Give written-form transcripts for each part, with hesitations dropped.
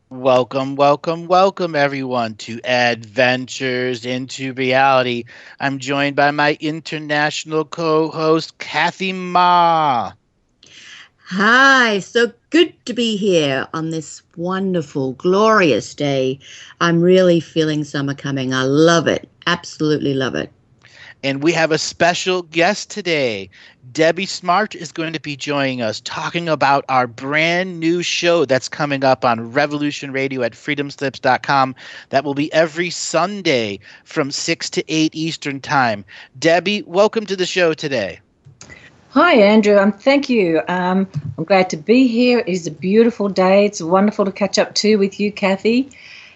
Welcome, welcome, welcome, everyone, to Adventures into Reality. I'm joined by my international co host, Kathy Ma. Hi, so good to be here on this wonderful, glorious day. I'm really feeling summer coming. I love it. Absolutely love it. And we have a special guest today. Debbie Smart is going to be joining us talking about our brand new show that's coming up on Revolution Radio at freedomslips.com. That will be every Sunday from 6 to 8 Eastern Time. Debbie, welcome to the show today. Hi, Andrew. Thank you. I'm glad to be here. It is a beautiful day. It's wonderful to catch up too with you, Kathy,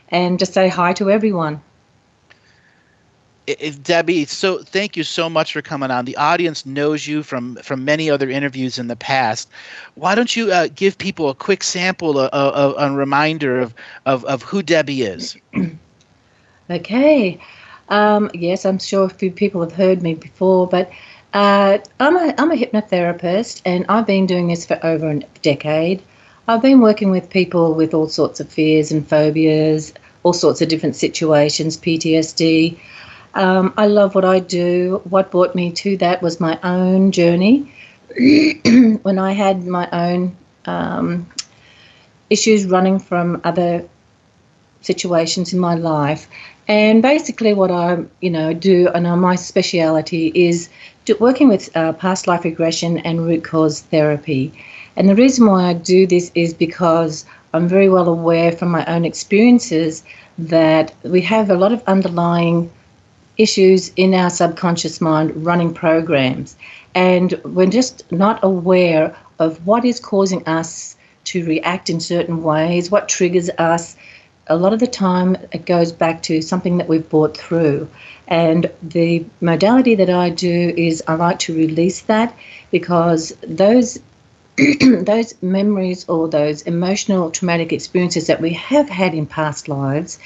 and to say hi to everyone. Debbie, so thank you so much for coming on. The audience knows you from many other interviews in the past. Why don't you give people a quick sample, a reminder of who Debbie is? Okay. Yes, I'm sure a few people have heard me before, but I'm a hypnotherapist, and I've been doing this for over a decade. I've been working with people with all sorts of fears and phobias, all sorts of different situations, PTSD. I love what I do. What brought me to that was my own journey. When I had my own issues running from other situations in my life. And basically what I do, and my speciality is working with past life regression and root cause therapy. And the reason why I do this is because I'm very well aware from my own experiences that we have a lot of underlying issues in our subconscious mind running programs, and we're just not aware of what is causing us to react in certain ways, what triggers us. A lot of the time it goes back to something that we've brought through, and the modality that I do is I like to release that, because those those memories or those emotional traumatic experiences that we have had in past lives,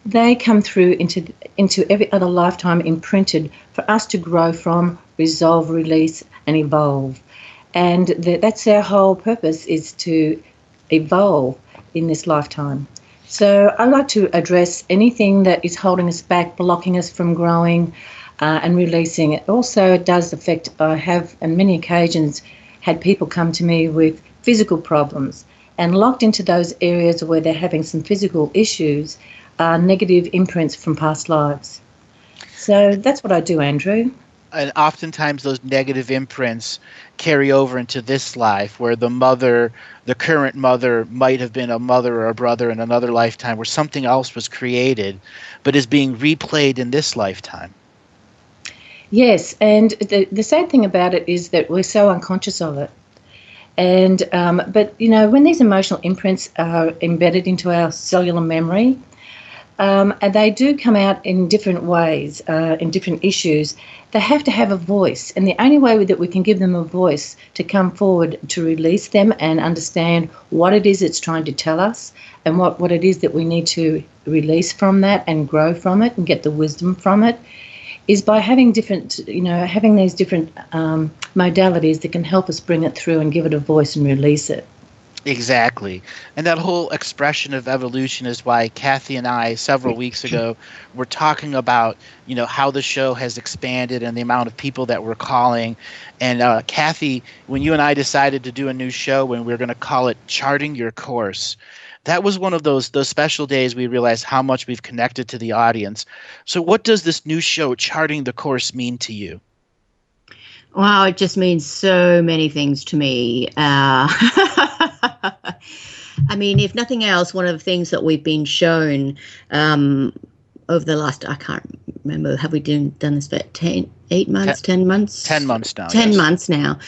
they come through into every other lifetime imprinted for us to grow from, resolve, release, and evolve. And that's our whole purpose, is to evolve in this lifetime. So I like to address anything that is holding us back, blocking us from growing and releasing. It also does affect, I have on many occasions had people come to me with physical problems, and locked into those areas where they're having some physical issues, negative imprints from past lives. So that's what I do, Andrew. And oftentimes those negative imprints carry over into this life, where the current mother might have been a mother or a brother in another lifetime where something else was created, but is being replayed in this lifetime. Yes, and the sad thing about it is that we're so unconscious of it. And but when these emotional imprints are embedded into our cellular memory, and they do come out in different ways, in different issues. They have to have a voice, and the only way that we can give them a voice to come forward to release them and understand what it is it's trying to tell us, and what it is that we need to release from that and grow from it and get the wisdom from it, is by having having these different modalities that can help us bring it through and give it a voice and release it. Exactly. And that whole expression of evolution is why Kathy and I, several weeks ago, were talking about, how the show has expanded and the amount of people that we're calling. And Kathy, when you and I decided to do a new show, when we were going to call it Charting Your Course, that was one of those special days we realized how much we've connected to the audience. So what does this new show, Charting the Course, mean to you? Wow, it just means so many things to me. I mean, if nothing else, one of the things that we've been shown over the last, I can't remember, have we done this for 8 months, 10 months? 10 months now. 10 months now,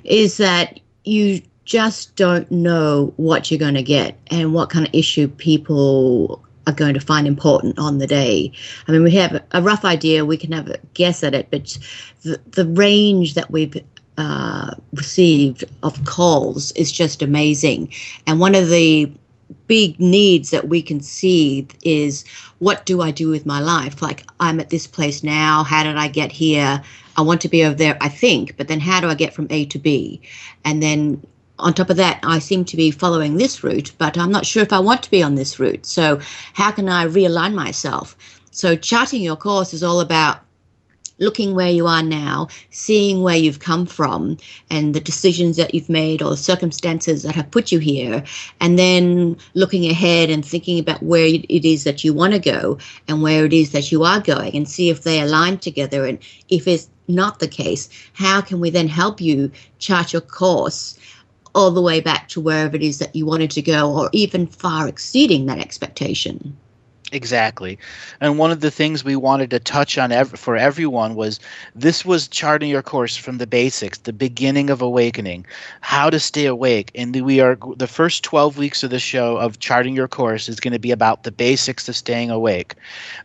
is that you just don't know what you're going to get and what kind of issue people are going to find important on the day. I mean, we have a rough idea, we can have a guess at it, but the range that we've received of calls is just amazing. And one of the big needs that we can see is, what do I do with my life? Like, I'm at this place now, how did I get here? I want to be over there, I think, but then how do I get from A to B? And then on top of that, I seem to be following this route, but I'm not sure if I want to be on this route. So how can I realign myself? So charting your course is all about looking where you are now, seeing where you've come from and the decisions that you've made or the circumstances that have put you here, and then looking ahead and thinking about where it is that you want to go and where it is that you are going, and see if they align together. And if it's not the case, how can we then help you chart your course all the way back to wherever it is that you wanted to go, or even far exceeding that expectation? Exactly. And one of the things we wanted to touch on for everyone was this was charting your course from the basics, the beginning of awakening, how to stay awake. And the first 12 weeks of the show of charting your course is going to be about the basics of staying awake.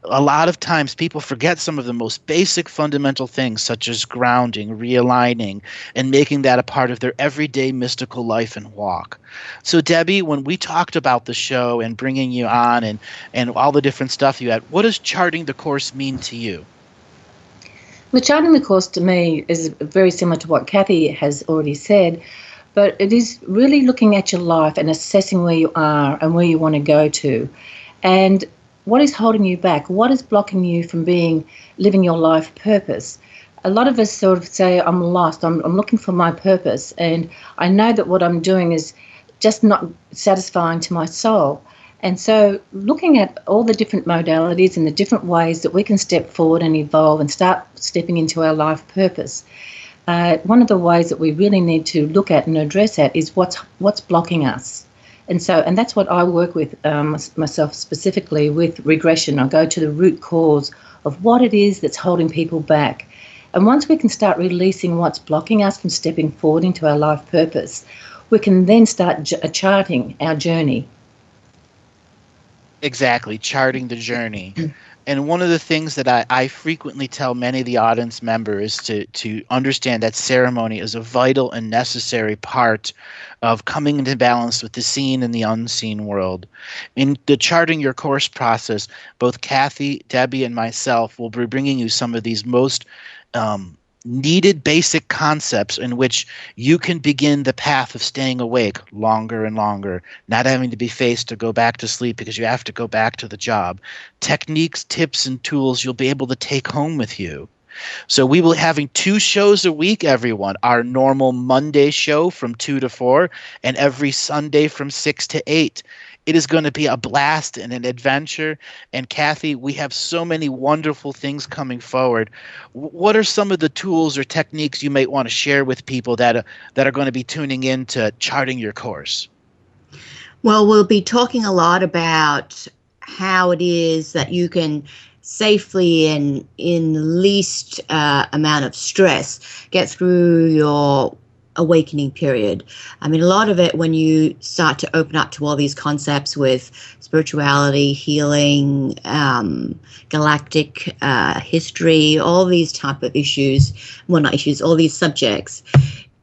A lot of times people forget some of the most basic fundamental things, such as grounding, realigning, and making that a part of their everyday mystical life and walk. So Debbie, when we talked about the show and bringing you on and all the different stuff you had, what does charting the course mean to you? Well, charting the course to me is very similar to what Kathy has already said, but it is really looking at your life and assessing where you are and where you want to go to, and what is holding you back, what is blocking you from living your life purpose. A lot of us sort of say, I'm lost, I'm looking for my purpose, and I know that what I'm doing is just not satisfying to my soul. And so looking at all the different modalities and the different ways that we can step forward and evolve and start stepping into our life purpose, one of the ways that we really need to look at and address that is what's blocking us. And that's what I work with myself specifically with regression. I go to the root cause of what it is that's holding people back. And once we can start releasing what's blocking us from stepping forward into our life purpose, we can then start charting our journey. Exactly, charting the journey. And one of the things that I frequently tell many of the audience members to understand that ceremony is a vital and necessary part of coming into balance with the seen and the unseen world. In the charting your course process, both Kathy, Debbie, and myself will be bringing you some of these most needed basic concepts in which you can begin the path of staying awake longer and longer, not having to be faced to go back to sleep because you have to go back to the job. Techniques, tips, and tools you'll be able to take home with you. So we will be having 2 shows a week, everyone. Our normal Monday show from 2 to 4 and every Sunday from 6 to 8. It is going to be a blast and an adventure. And Kathy, we have so many wonderful things coming forward. What are some of the tools or techniques you might want to share with people that are going to be tuning in to charting your course? Well, we'll be talking a lot about how it is that you can safely and in least amount of stress get through your awakening period. I mean, a lot of it, when you start to open up to all these concepts with spirituality, healing, galactic history, all these type of issues, well, not issues, all these subjects,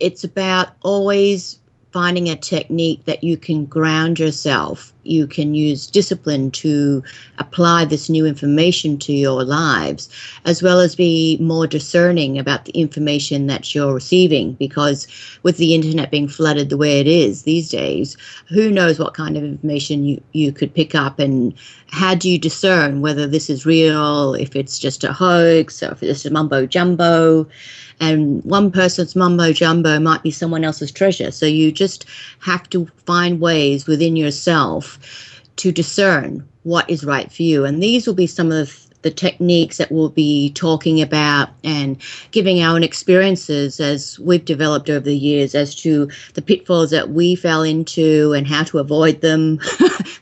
it's about always finding a technique that you can ground yourself. You can use discipline to apply this new information to your lives, as well as be more discerning about the information that you're receiving, because with the internet being flooded the way it is these days, who knows what kind of information you could pick up, and how do you discern whether this is real, if it's just a hoax, or if it's just mumbo jumbo. And one person's mumbo jumbo might be someone else's treasure. So you just have to find ways within yourself to discern what is right for you. And these will be some of the techniques that we'll be talking about and giving our own experiences as we've developed over the years as to the pitfalls that we fell into and how to avoid them,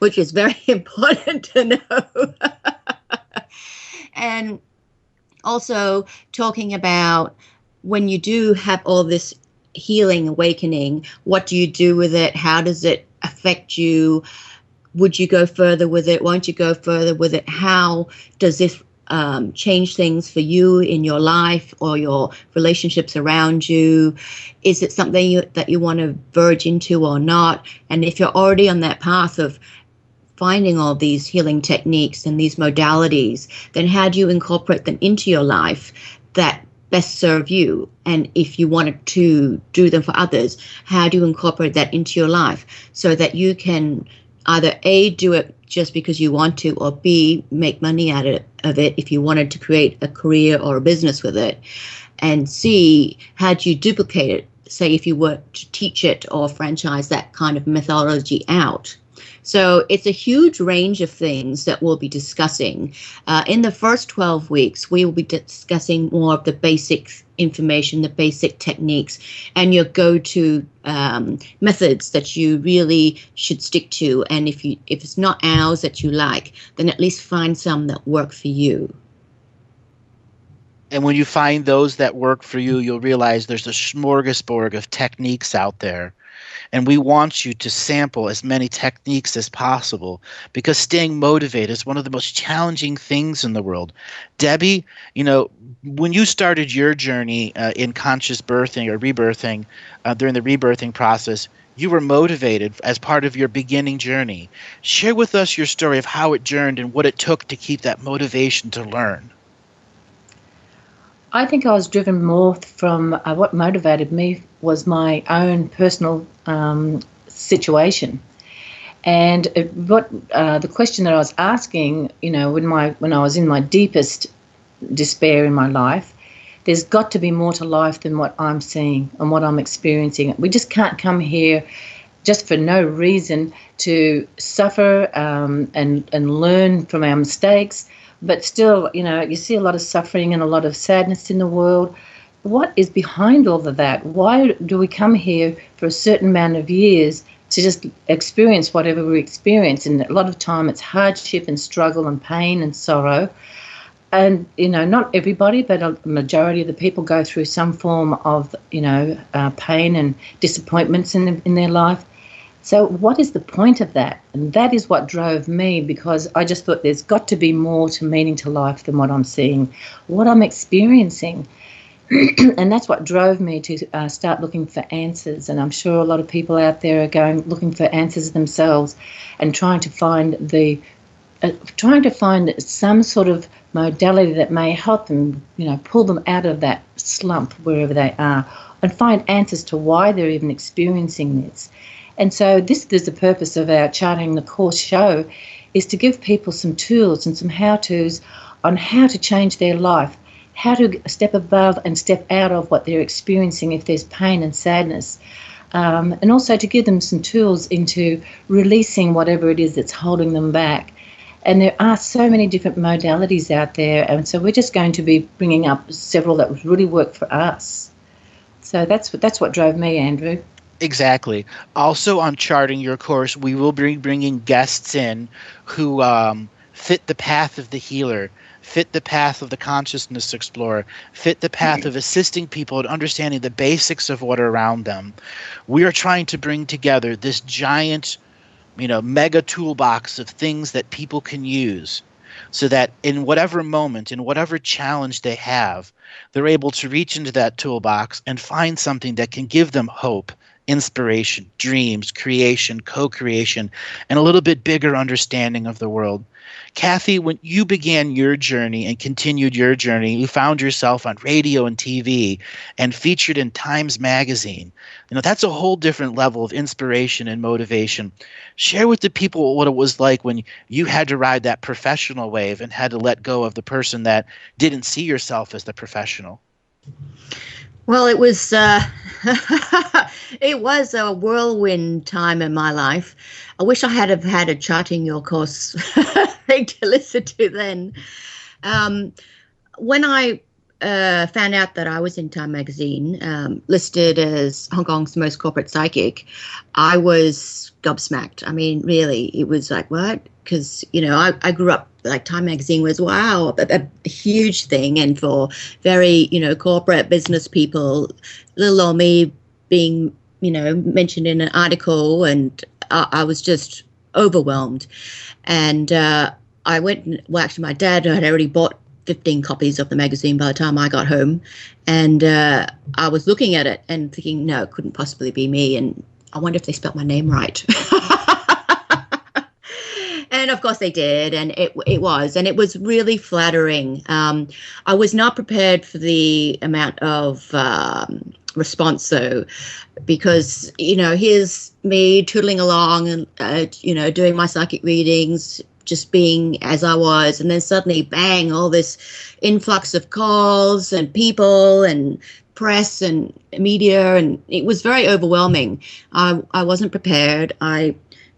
which is very important to know. And also talking about when you do have all this healing, awakening, what do you do with it? How does it affect you? Would you go further with it? Won't you go further with it? How does this change things for you in your life or your relationships around you? Is it something that you want to verge into or not? And if you're already on that path of finding all these healing techniques and these modalities, then how do you incorporate them into your life that best serve you? And if you wanted to do them for others, how do you incorporate that into your life so that you can either A, do it just because you want to, or B, make money out of it if you wanted to create a career or a business with it, and C, how do you duplicate it, say if you were to teach it or franchise that kind of methodology out. So it's a huge range of things that we'll be discussing. In the first 12 weeks, we will be discussing more of the basic information, the basic techniques, and your go-to methods that you really should stick to. And if it's not ours that you like, then at least find some that work for you. And when you find those that work for you, you'll realize there's a smorgasbord of techniques out there. And we want you to sample as many techniques as possible, because staying motivated is one of the most challenging things in the world. Debbie, when you started your journey in conscious birthing or rebirthing, during the rebirthing process, you were motivated as part of your beginning journey. Share with us your story of how it journeyed and what it took to keep that motivation to learn. I think I was driven more from what motivated me was my own personal situation, and the question that I was asking, when I was in my deepest despair in my life, there's got to be more to life than what I'm seeing and what I'm experiencing. We just can't come here just for no reason to suffer and learn from our mistakes. But still, you see a lot of suffering and a lot of sadness in the world. What is behind all of that? Why do we come here for a certain amount of years to just experience whatever we experience? And a lot of time it's hardship and struggle and pain and sorrow. And, not everybody, but a majority of the people go through some form of, pain and disappointments in their life. So what is the point of that? And that is what drove me, because I just thought there's got to be more to meaning to life than what I'm seeing, what I'm experiencing. And that's what drove me to start looking for answers. And I'm sure a lot of people out there are looking for answers themselves and trying to find some sort of modality that may help them, pull them out of that slump wherever they are, and find answers to why they're even experiencing this. And so this is the purpose of our Charting the Course show, is to give people some tools and some how-tos on how to change their life, how to step above and step out of what they're experiencing if there's pain and sadness, and also to give them some tools into releasing whatever it is that's holding them back. And there are so many different modalities out there, and so we're just going to be bringing up several that really work for us. So that's what drove me, Andrew. Exactly. Also on Charting Your Course, we will be bringing guests in who fit the path of the healer, fit the path of the consciousness explorer, fit the path of assisting people in understanding the basics of what are around them. We are trying to bring together this giant, mega toolbox of things that people can use, so that in whatever moment, in whatever challenge they have, they're able to reach into that toolbox and find something that can give them hope, inspiration, dreams, creation, co-creation, and a little bit bigger understanding of the world. Kathy, when you began your journey and continued your journey, you found yourself on radio and TV and featured in Times Magazine. That's a whole different level of inspiration and motivation. Share with the people what it was like when you had to ride that professional wave and had to let go of the person that didn't see yourself as the professional. Well, it was it was a whirlwind time in my life. I wish I had have had a Charting Your Course thing to listen to then. When I found out that I was in Time Magazine, listed as Hong Kong's most corporate psychic, I was gobsmacked. I mean, really, it was like, what? Because, I grew up, like, Time Magazine was, wow, a huge thing. And for very, corporate business people, little old me being, mentioned in an article, and I was just overwhelmed. And I went, actually, my dad had already bought 15 copies of the magazine by the time I got home. And I was looking at it and thinking, no, it couldn't possibly be me. And I wonder if they spelt my name right. And of course they did, and it was really flattering. I was not prepared for the amount of response, though, because here's me tootling along and doing my psychic readings, just being as I was, and then suddenly, bang! All this influx of calls and people and press and media, and it was very overwhelming. I wasn't prepared. I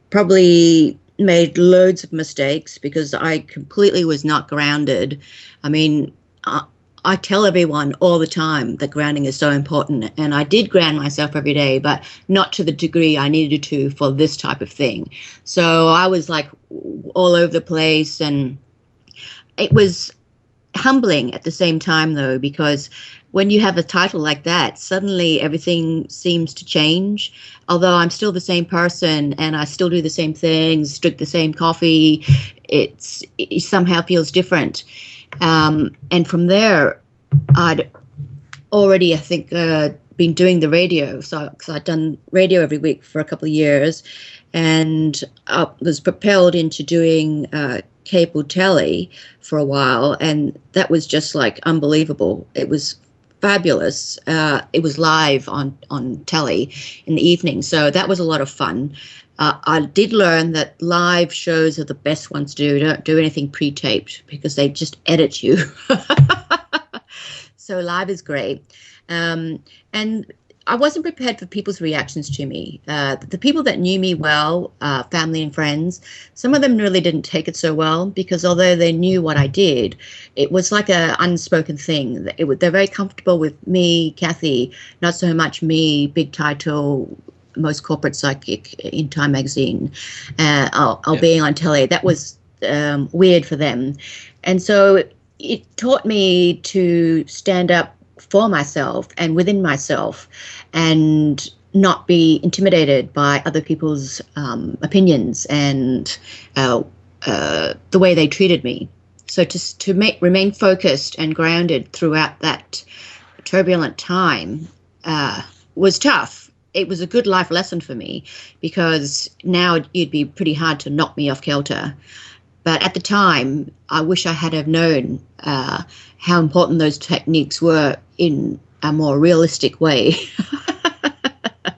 probably made loads of mistakes because I completely was not grounded. I mean, I tell everyone all the time that grounding is so important, and I did ground myself every day, but not to the degree I needed to for this type of thing. So I was like all over the place, and it was humbling at the same time, though, because when you have a title like that, suddenly everything seems to change. Although I'm still the same person and I still do the same things, drink the same coffee, it somehow feels different. And from there, I'd already, I think, been doing the radio. So, because I'd done radio every week for a couple of years, and I was propelled into doing cable telly for a while, and that was just like unbelievable. It was fabulous. It was live on telly in the evening, so that was a lot of fun. I did learn that live shows are the best ones to do. Don't do anything pre-taped because they just edit you. So live is great. And I wasn't prepared for people's reactions to me. The people that knew me well, family and friends, some of them really didn't take it so well because although they knew what I did, it was like an unspoken thing. They're very comfortable with me, Kathy, not so much me, big title, most corporate psychic in Time magazine, being on telly. That was weird for them. And so it taught me to stand up for myself and within myself and not be intimidated by other people's opinions and the way they treated me. So to remain focused and grounded throughout that turbulent time was tough. It was a good life lesson for me because now it'd be pretty hard to knock me off kilter. But at the time, I wish I had have known how important those techniques were in a more realistic way.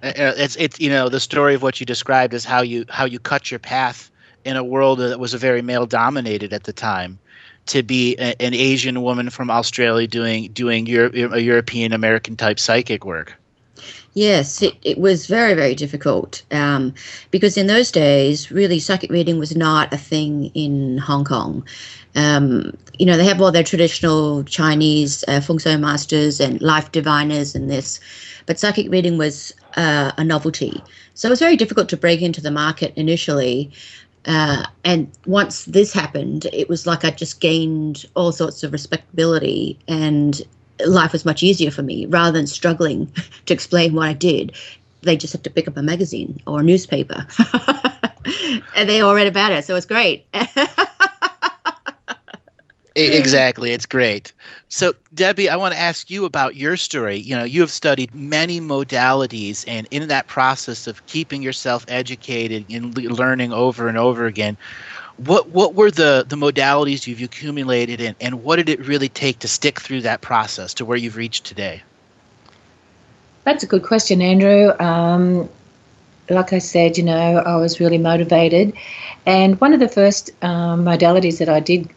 It's the story of what you described is how you cut your path in a world that was a very male dominated at the time, to be an Asian woman from Australia doing a European American type psychic work. Yes, it was very, very difficult because in those days, really, psychic reading was not a thing in Hong Kong. They have all their traditional Chinese feng shui masters and life diviners and this, but psychic reading was a novelty. So it was very difficult to break into the market initially. And once this happened, it was like I just gained all sorts of respectability and life was much easier for me rather than struggling to explain what I did. They just had to pick up a magazine or a newspaper and they all read about it. So it's great. Exactly. It's great. So, Debbie, I want to ask you about your story. You have studied many modalities, and in that process of keeping yourself educated and learning over and over again, what were the modalities you've accumulated, and what did it really take to stick through that process to where you've reached today? That's a good question, Andrew. Like I said, I was really motivated. And one of the first modalities that I did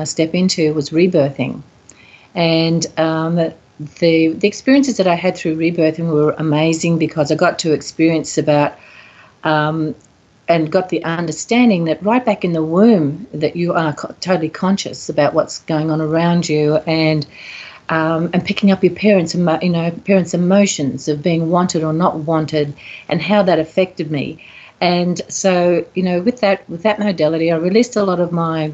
step into was rebirthing. And the experiences that I had through rebirthing were amazing because I got to experience about and got the understanding that right back in the womb that you are totally conscious about what's going on around you, and picking up your parents' emotions of being wanted or not wanted, and how that affected me. And so, with that modality, I released a lot of my,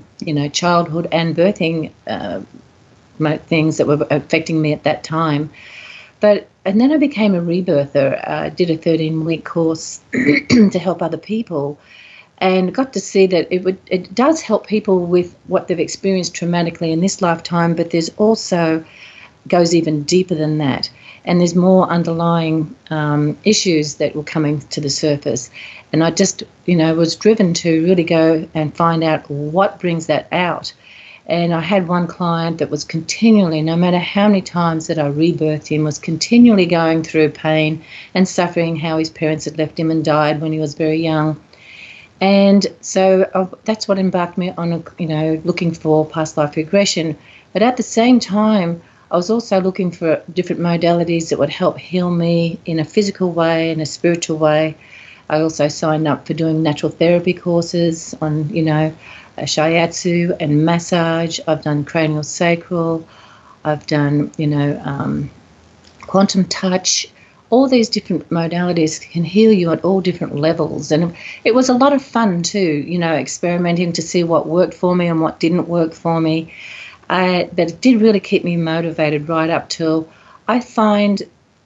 childhood and birthing things that were affecting me at that time. And then I became a rebirther. I did a 13-week course to help other people, and got to see that it does help people with what they've experienced traumatically in this lifetime, but there's also goes even deeper than that. and there's more underlying issues that were coming to the surface. And I just, was driven to really go and find out what brings that out. And I had one client that was continually, no matter how many times that I rebirthed him, was continually going through pain and suffering, how his parents had left him and died when he was very young. And so that's what embarked me on, looking for past life regression. But at the same time, I was also looking for different modalities that would help heal me in a physical way and a spiritual way. I also signed up for doing natural therapy courses on, shiatsu and massage. I've done cranial sacral. I've done, quantum touch. All these different modalities can heal you at all different levels. And it was a lot of fun too, experimenting to see what worked for me and what didn't work for me. But it did really keep me motivated right up till I find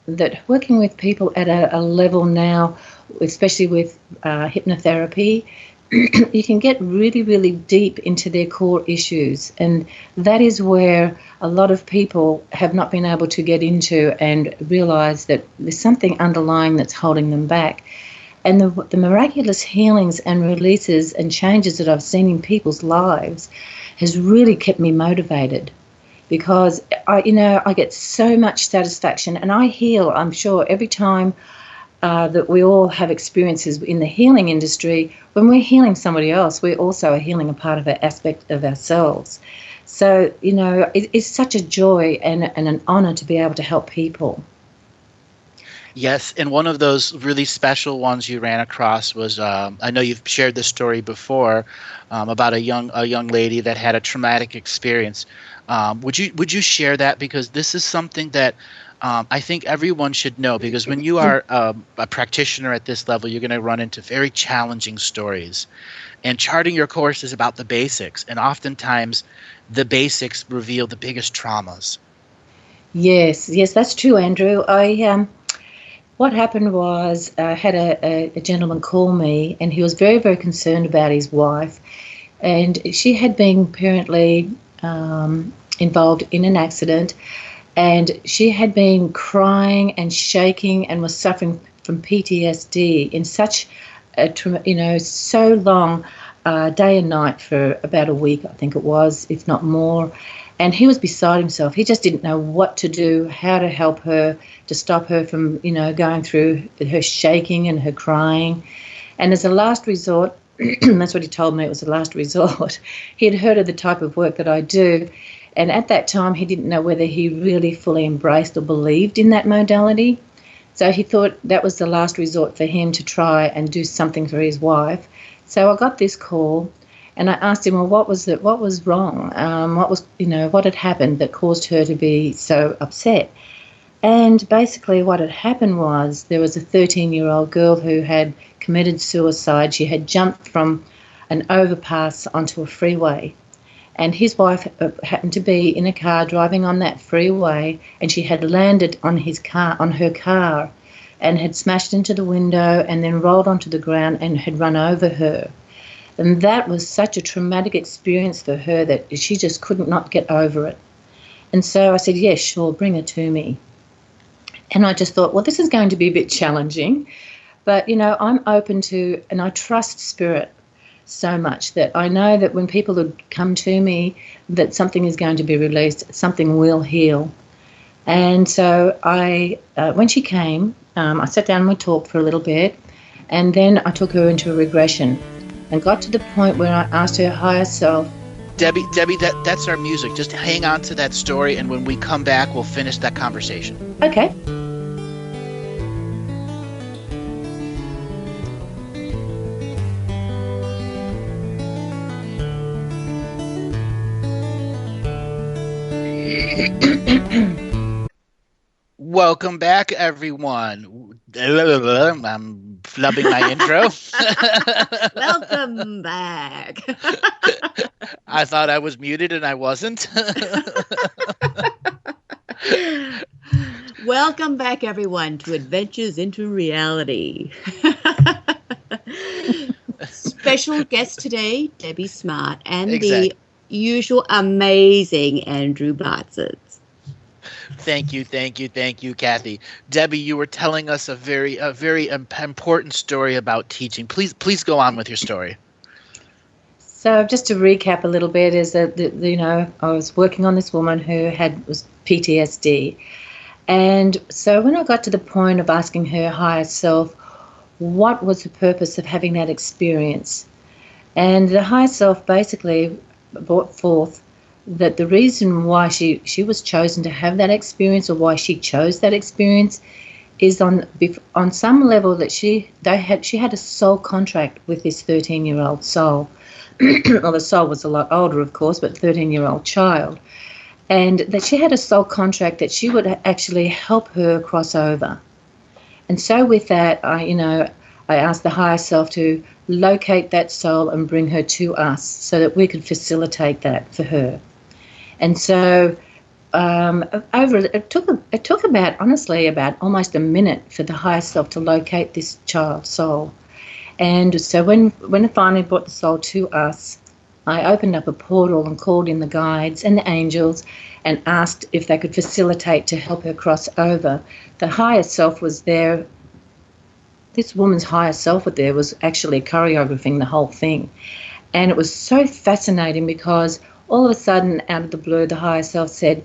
that working with people at a level now, especially with hypnotherapy, you can get really, really deep into their core issues. And that is where a lot of people have not been able to get into and realize that there's something underlying that's holding them back. And the miraculous healings and releases and changes that I've seen in people's lives has really kept me motivated, because I get so much satisfaction, and I heal, I'm sure, every time that we all have experiences in the healing industry. When we're healing somebody else, we also are healing a part of an aspect of ourselves. So, it's such a joy and an honor to be able to help people. Yes, and one of those really special ones you ran across was, I know you've shared this story before, about a young lady that had a traumatic experience. Would you share that? Because this is something that I think everyone should know, because when you are a practitioner at this level, you're going to run into very challenging stories. And charting your course is about the basics, and oftentimes the basics reveal the biggest traumas. Yes, that's true, Andrew. What happened was I had a gentleman call me, and he was very, very concerned about his wife. And she had been apparently involved in an accident, and she had been crying and shaking and was suffering from PTSD in such so long, day and night for about a week, I think it was, if not more. And he was beside himself. He just didn't know what to do, how to help her, to stop her from, going through her shaking and her crying. And as a last resort, that's what he told me, it was a last resort. He had heard of the type of work that I do. And at that time, he didn't know whether he really fully embraced or believed in that modality. So he thought that was the last resort for him to try and do something for his wife. So I got this call, and I asked him, well, what was wrong? What had happened that caused her to be so upset? And basically what had happened was there was a 13-year-old girl who had committed suicide. She had jumped from an overpass onto a freeway. And his wife happened to be in a car driving on that freeway, and she had landed on her car, and had smashed into the window and then rolled onto the ground and had run over her. And that was such a traumatic experience for her that she just could not get over it. And so I said, yes, sure, bring her to me. And I just thought, well, this is going to be a bit challenging, but, I'm open to, and I trust spirit so much that I know that when people would come to me, that something is going to be released, something will heal. And so when she came, I sat down and we talked for a little bit, and then I took her into a regression and got to the point where I asked her higher self. Debbie, that's our music. Just hang on to that story, and when we come back, we'll finish that conversation. Okay. Welcome back, everyone. I'm flubbing my intro. Welcome back. I thought I was muted and I wasn't. Welcome back, everyone, to Adventures into Reality. Special guest today, Debbie Smart, and the usual amazing Andrew Bartzett. Thank you, Kathy. Debbie, you were telling us a very important story about teaching. Please go on with your story. So just to recap a little bit, is that I was working on this woman who was PTSD, and so when I got to the point of asking her higher self, what was the purpose of having that experience, and the higher self basically brought forth that the reason why she was chosen to have that experience, or why she chose that experience, is on some level that she had a soul contract with this 13-year-old soul. Well, the soul was a lot older, of course, but 13-year-old child. And that she had a soul contract that she would actually help her cross over. And so with that, I asked the higher self to locate that soul and bring her to us so that we could facilitate that for her. And so it took about almost a minute for the higher self to locate this child's soul. And so when it finally brought the soul to us, I opened up a portal and called in the guides and the angels and asked if they could facilitate to help her cross over. The higher self was there. This woman's higher self was actually choreographing the whole thing. And it was so fascinating because all of a sudden, out of the blue, the higher self said,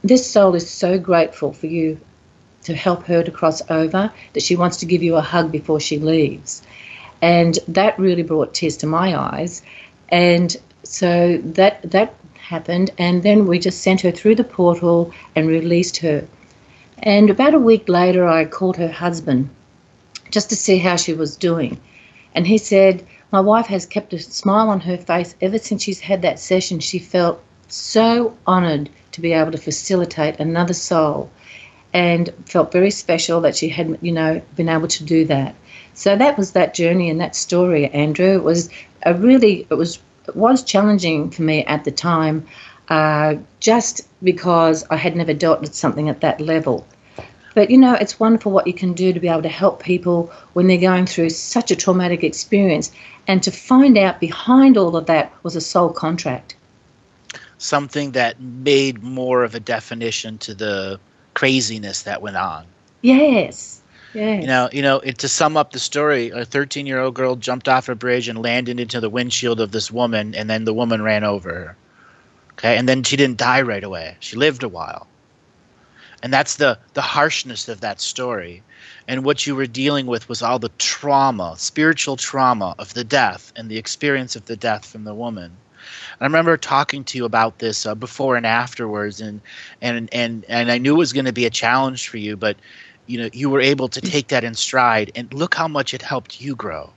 "This soul is so grateful for you to help her to cross over that she wants to give you a hug before she leaves." And that really brought tears to my eyes. And so that happened, and then we just sent her through the portal and released her. And about a week later, I called her husband just to see how she was doing. And he said, "My wife has kept a smile on her face ever since she's had that session. She felt so honoured to be able to facilitate another soul, and felt very special that she had, been able to do that." So that was that journey and that story, Andrew. It was challenging for me at the time, just because I had never dealt with something at that level. But, it's wonderful what you can do to be able to help people when they're going through such a traumatic experience, and to find out behind all of that was a soul contract. Something that made more of a definition to the craziness that went on. Yes. Yes. To sum up the story, a 13-year-old girl jumped off a bridge and landed into the windshield of this woman, and then the woman ran over her. Okay, and then she didn't die right away. She lived a while. And that's the harshness of that story. And what you were dealing with was all the trauma, spiritual trauma of the death and the experience of the death from the woman. And I remember talking to you about this before and afterwards, and I knew it was going to be a challenge for you, but you were able to take that in stride, and look how much it helped you grow.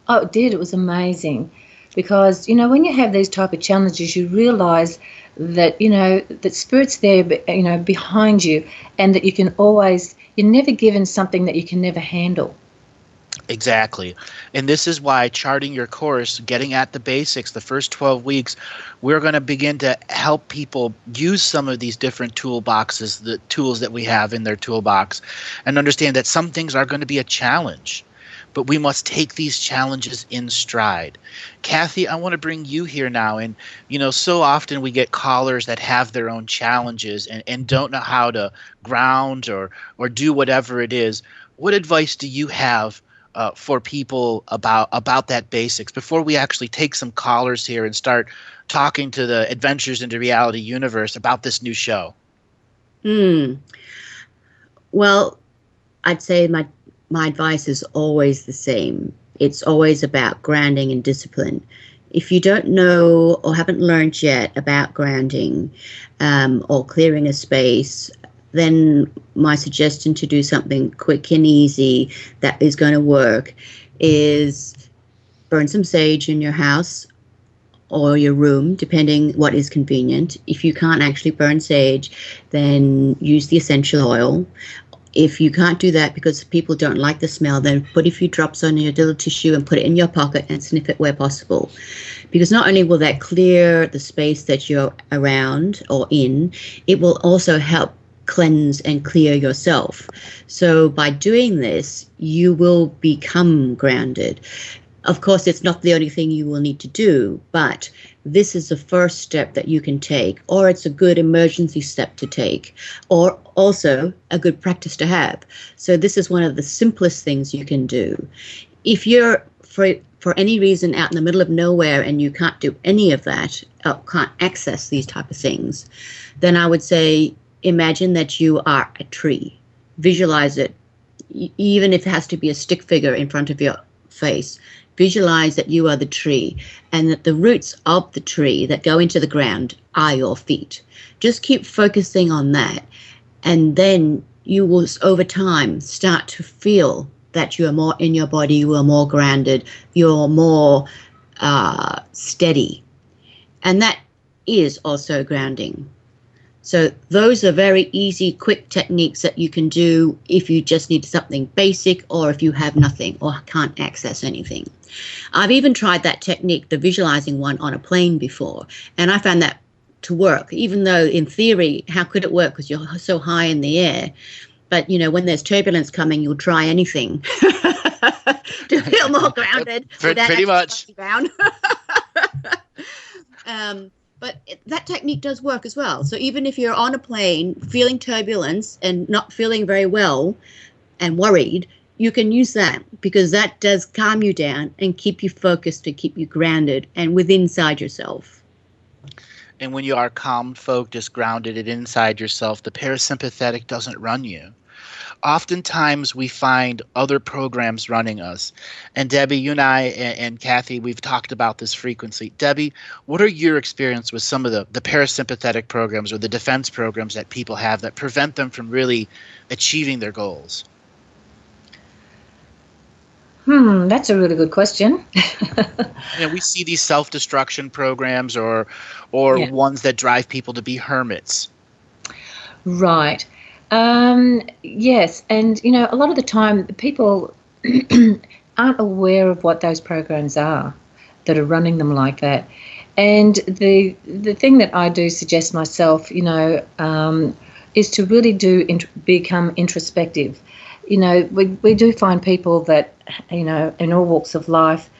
Oh, it did. It was amazing. Because, when you have these type of challenges, you realize that, that Spirit's there, behind you, and that you're never given something that you can never handle. Exactly. And this is why charting your course, getting at the basics, the first 12 weeks, we're going to begin to help people use some of these different toolboxes, the tools that we have in their toolbox, and understand that some things are going to be a challenge, but we must take these challenges in stride. Kathy, I want to bring you here now. And, so often we get callers that have their own challenges and don't know how to ground or do whatever it is. What advice do you have for people about that basics before we actually take some callers here and start talking to the Adventures into Reality universe about this new show? Well, I'd say my advice is always the same. It's always about grounding and discipline. If you don't know or haven't learned yet about grounding or clearing a space, then my suggestion to do something quick and easy that is going to work is burn some sage in your house or your room, depending what is convenient. If you can't actually burn sage, then use the essential oil. If you can't do that because people don't like the smell, then put a few drops on your little tissue and put it in your pocket and sniff it where possible. Because not only will that clear the space that you're around or in, it will also help cleanse and clear yourself. So by doing this, you will become grounded. Of course, it's not the only thing you will need to do, but this is the first step that you can take, or it's a good emergency step to take, or also a good practice to have. So this is one of the simplest things you can do. If you're, for any reason, out in the middle of nowhere and you can't do any of that, can't access these type of things, then I would say imagine that you are a tree. Visualize it, even if it has to be a stick figure in front of your face. Visualize that you are the tree and that the roots of the tree that go into the ground are your feet. Just keep focusing on that, and then you will, over time, start to feel that you are more in your body, you are more grounded, you're more steady. And that is also grounding. So those are very easy, quick techniques that you can do if you just need something basic, or if you have nothing or can't access anything. I've even tried that technique, the visualizing one, on a plane before, and I found that to work, even though in theory, how could it work because you're so high in the air? But, you know, when there's turbulence coming, you'll try anything to feel more grounded. Pretty much. Down. But that technique does work as well. So even if you're on a plane feeling turbulence and not feeling very well and worried, you can use that, because that does calm you down and keep you focused and keep you grounded and within inside yourself. And when you are calm, focused, grounded, and inside yourself, the parasympathetic doesn't run you. Oftentimes we find other programs running us. And Debbie, you and I and Kathy, we've talked about this frequently. Debbie, what are your experience with some of the parasympathetic programs or the defense programs that people have that prevent them from really achieving their goals? That's a really good question. We see these self-destruction programs or ones that drive people to be hermits. Right. Yes, and a lot of the time people aren't aware of what those programs are that are running them like that. And the thing that I do suggest myself, is to really become introspective. We do find people that, in all walks of life,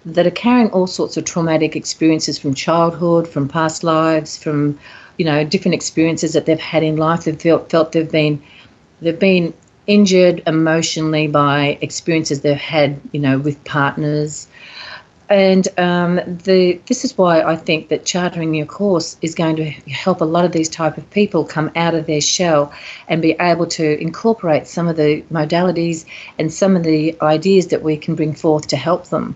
that are carrying all sorts of traumatic experiences from childhood, from past lives, from different experiences that they've had in life. They've felt they've been injured emotionally by experiences they've had, with partners. And this is why I think that chartering your course is going to help a lot of these type of people come out of their shell and be able to incorporate some of the modalities and some of the ideas that we can bring forth to help them.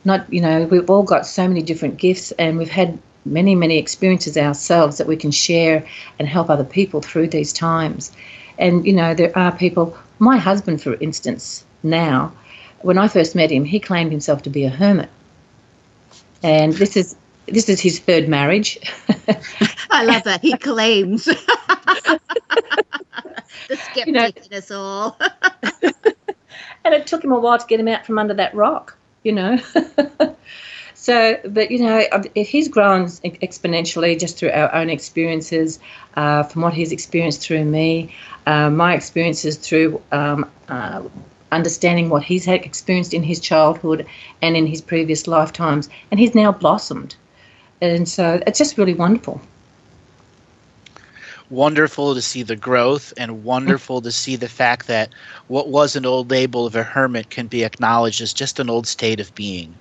We've all got so many different gifts, and we've had many, many experiences ourselves that we can share and help other people through these times. And, there are people, my husband, for instance, now, when I first met him, he claimed himself to be a hermit. And this is his third marriage. I love that. He claims. The skeptic in us all. And it took him a while to get him out from under that rock, So, but, he's grown exponentially just through our own experiences, from what he's experienced through me, my experiences through understanding what he's had experienced in his childhood and in his previous lifetimes. And he's now blossomed. And so it's just really wonderful. Wonderful to see the growth, and wonderful to see the fact that what was an old label of a hermit can be acknowledged as just an old state of being.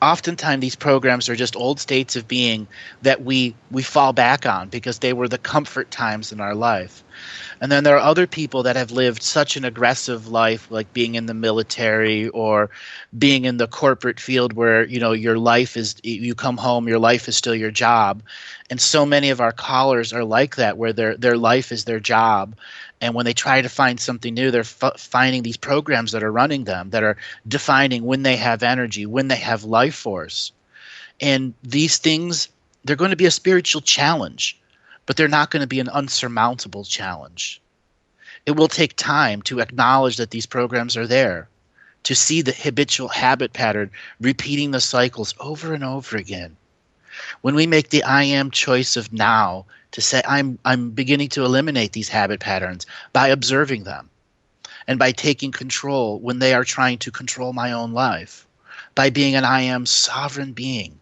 Oftentimes these programs are just old states of being that we fall back on because they were the comfort times in our life. And then there are other people that have lived such an aggressive life, like being in the military or being in the corporate field where, your life is, you come home, your life is still your job. And so many of our callers are like that, where their life is their job. And when they try to find something new, they're finding these programs that are running them, that are defining when they have energy, when they have life force. And these things, they're going to be a spiritual challenge, but they're not going to be an unsurmountable challenge. It will take time to acknowledge that these programs are there, to see the habitual habit pattern, repeating the cycles over and over again. When we make the I am choice of now, to say I'm beginning to eliminate these habit patterns by observing them and by taking control when they are trying to control my own life, by being an I am sovereign being.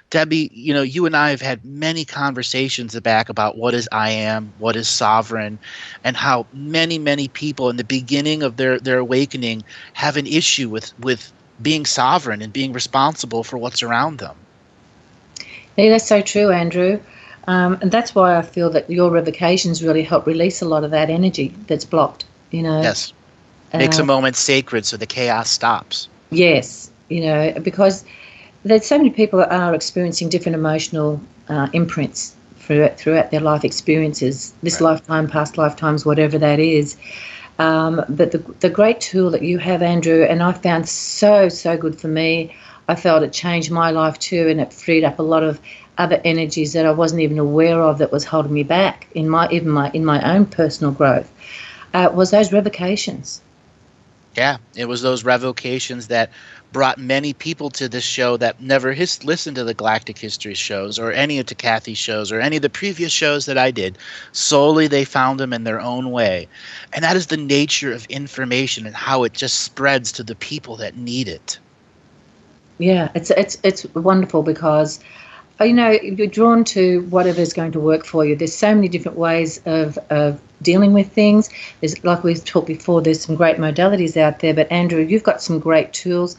Debbie, you and I have had many conversations back about what is I am, what is sovereign, and how many, many people in the beginning of their awakening have an issue with being sovereign and being responsible for what's around them. Yeah, that's so true, Andrew. And that's why I feel that your revocations really help release a lot of that energy that's blocked, Yes. Makes a moment sacred so the chaos stops. Yes, because there's so many people that are experiencing different emotional imprints throughout their life experiences, this lifetime, past lifetimes, whatever that is. But the great tool that you have, Andrew, and I found so good for me. I felt it changed my life too, and it freed up a lot of other energies that I wasn't even aware of that was holding me back in my own personal growth. Was those revocations. Yeah, it was those revocations that brought many people to this show that never listened to the Galactic History shows or any of Kathy's shows or any of the previous shows that I did. Solely they found them in their own way. And that is the nature of information and how it just spreads to the people that need it. Yeah, it's wonderful because you're drawn to whatever's going to work for you. There's so many different ways of dealing with things. There's, like we've talked before, there's some great modalities out there. But Andrew, you've got some great tools,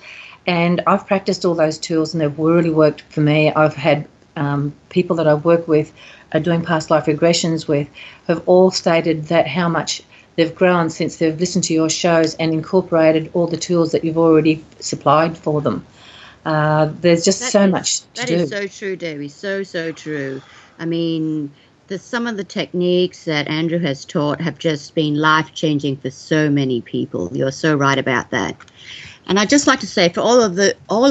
and I've practiced all those tools, and they've really worked for me. I've had people that I work with, doing past life regressions with, have all stated that how much they've grown since they've listened to your shows and incorporated all the tools that you've already supplied for them. There's just so much to do. That is so true, Debbie. So true. I mean, some of the techniques that Andrew has taught have just been life-changing for so many people. You're so right about that. And I'd just like to say, for all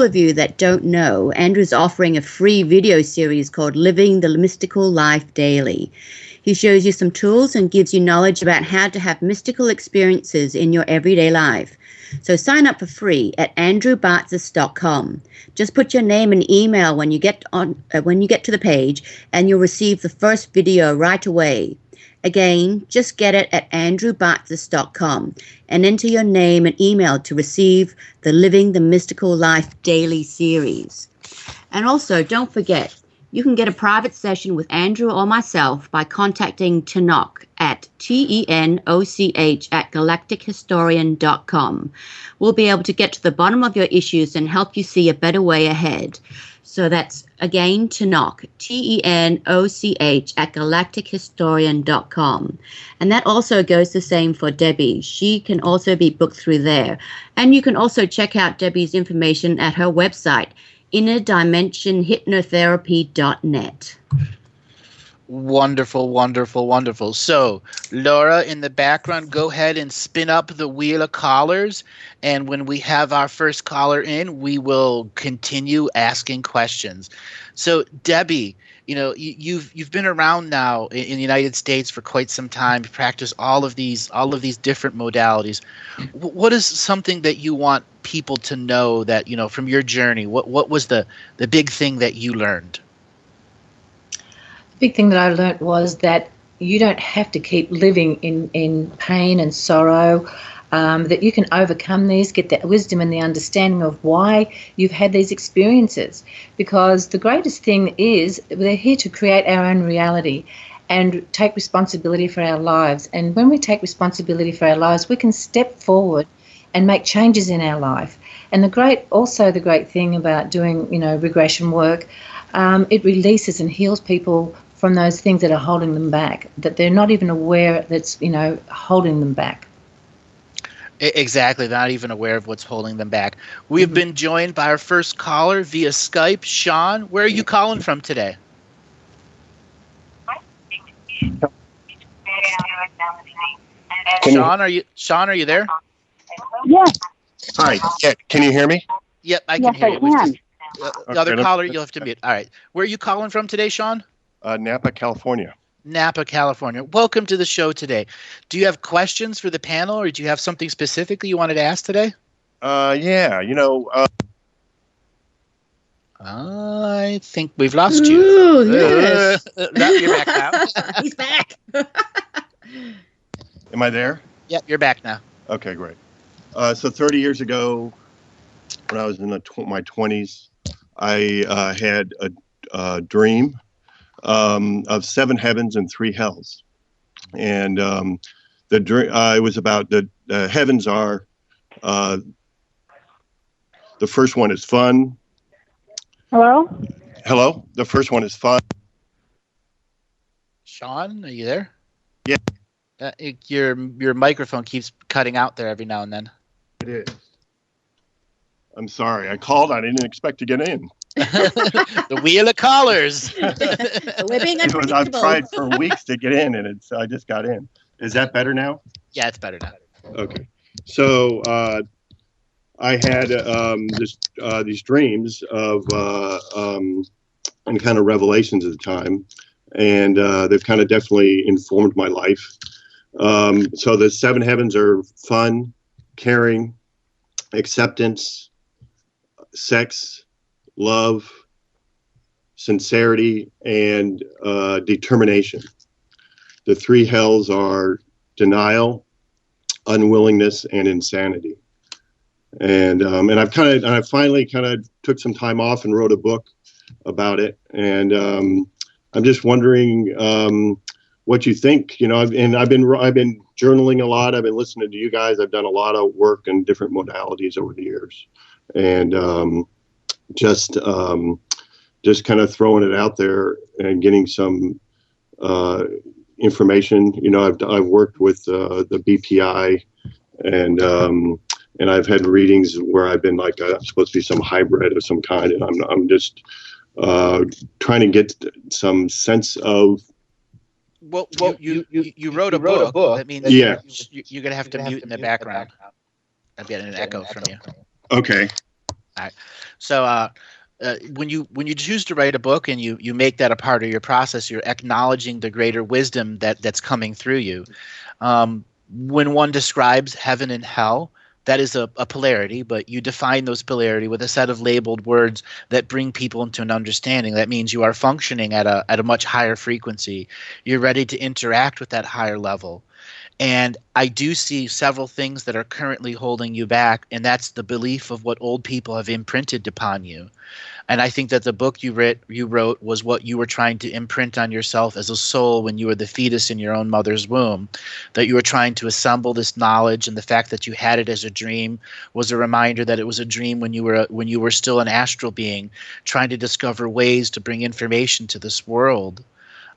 of you that don't know, Andrew's offering a free video series called Living the Mystical Life Daily. He shows you some tools and gives you knowledge about how to have mystical experiences in your everyday life. So sign up for free at andrewbartzis.com. Just put your name and email when you get to the page, and you'll receive the first video right away. Again, just get it at andrewbartzis.com and enter your name and email to receive the Living the Mystical Life Daily series. And also, don't forget, you can get a private session with Andrew or myself by contacting Tenoch at TENOCH@galactichistorian.com. We'll be able to get to the bottom of your issues and help you see a better way ahead. So that's, again, Tenoch, TENOCH@galactichistorian.com. And that also goes the same for Debbie. She can also be booked through there. And you can also check out Debbie's information at her website, innerdimensionhypnotherapy.net. Wonderful, wonderful, wonderful. So, Laura, in the background, go ahead and spin up the wheel of callers. And when we have our first caller in, we will continue asking questions. So, Debbie, you've been around now in the United States for quite some time. You practice all of these different modalities. What is something that you want people to know that, from your journey? What was the big thing that you learned? The big thing that I learned was that you don't have to keep living in pain and sorrow, that you can overcome these, get that wisdom and the understanding of why you've had these experiences. Because the greatest thing is we're here to create our own reality and take responsibility for our lives. And when we take responsibility for our lives, we can step forward and make changes in our life. And the great thing about doing, regression work, it releases and heals people from those things that are holding them back, that they're not even aware that's, holding them back. Exactly. Not even aware of what's holding them back. We've been joined by our first caller via Skype. Sean, where are you calling from today? Sean, are you there? Yes. Hi. Yeah, can you hear me? Yep, I can hear you. Can. The other caller, you'll have to mute. All right. Where are you calling from today, Sean? Napa, California. Napa, California. Welcome to the show today. Do you have questions for the panel, or do you have something specifically you wanted to ask today? Yeah, I think we've lost you. Ooh, yes. You're back now. He's back. Am I there? Yep, you're back now. Okay, great. So 30 years ago, when I was in my 20s, I had a dream of 7 heavens and 3 hells. And the dream, it was about the heavens are, the first one is fun. Hello? Hello? The first one is fun. Sean, are you there? Yeah. Your microphone keeps cutting out there every now and then. It is. I'm sorry. I called. I didn't expect to get in. The wheel of callers. We're being I've unpredictable. tried for weeks to get in, and I just got in. Is that better now? Yeah, it's better now. Okay. So I had these dreams of and kind of revelations at the time, and they've kind of definitely informed my life. So the 7 heavens are fun, caring, acceptance, sex, love, sincerity, and determination. The 3 hells are denial, unwillingness, and insanity. And I finally kind of took some time off and wrote a book about it. And I'm just wondering what you think. You know, I've been journaling a lot. I've been listening to you guys. I've done a lot of work in different modalities over the years, and just kind of throwing it out there and getting some information. You know, I've worked with the BPI, and I've had readings where I've been like, I'm supposed to be some hybrid of some kind, and I'm just trying to get some sense of. Well, you wrote a book. That means Yeah. you're going to have to mute in the background. I'm getting an echo from you. Okay. All right. So when you choose to write a book and you make that a part of your process, you're acknowledging the greater wisdom that's coming through you. When one describes heaven and hell, that is a polarity, but you define those polarity with a set of labeled words that bring people into an understanding. That means you are functioning at a much higher frequency. You're ready to interact with that higher level. And I do see several things that are currently holding you back, and that's the belief of what old people have imprinted upon you. And I think that the book you wrote was what you were trying to imprint on yourself as a soul when you were the fetus in your own mother's womb, that you were trying to assemble this knowledge, and the fact that you had it as a dream was a reminder that it was a dream when you were still an astral being, trying to discover ways to bring information to this world.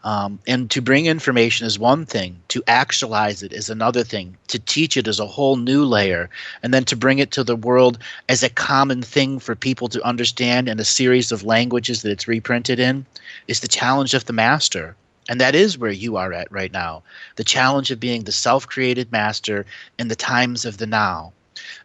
And to bring information is one thing, to actualize it is another thing, to teach it is a whole new layer, and then to bring it to the world as a common thing for people to understand in a series of languages that it's reprinted in is the challenge of the master. And that is where you are at right now, the challenge of being the self-created master in the times of the now.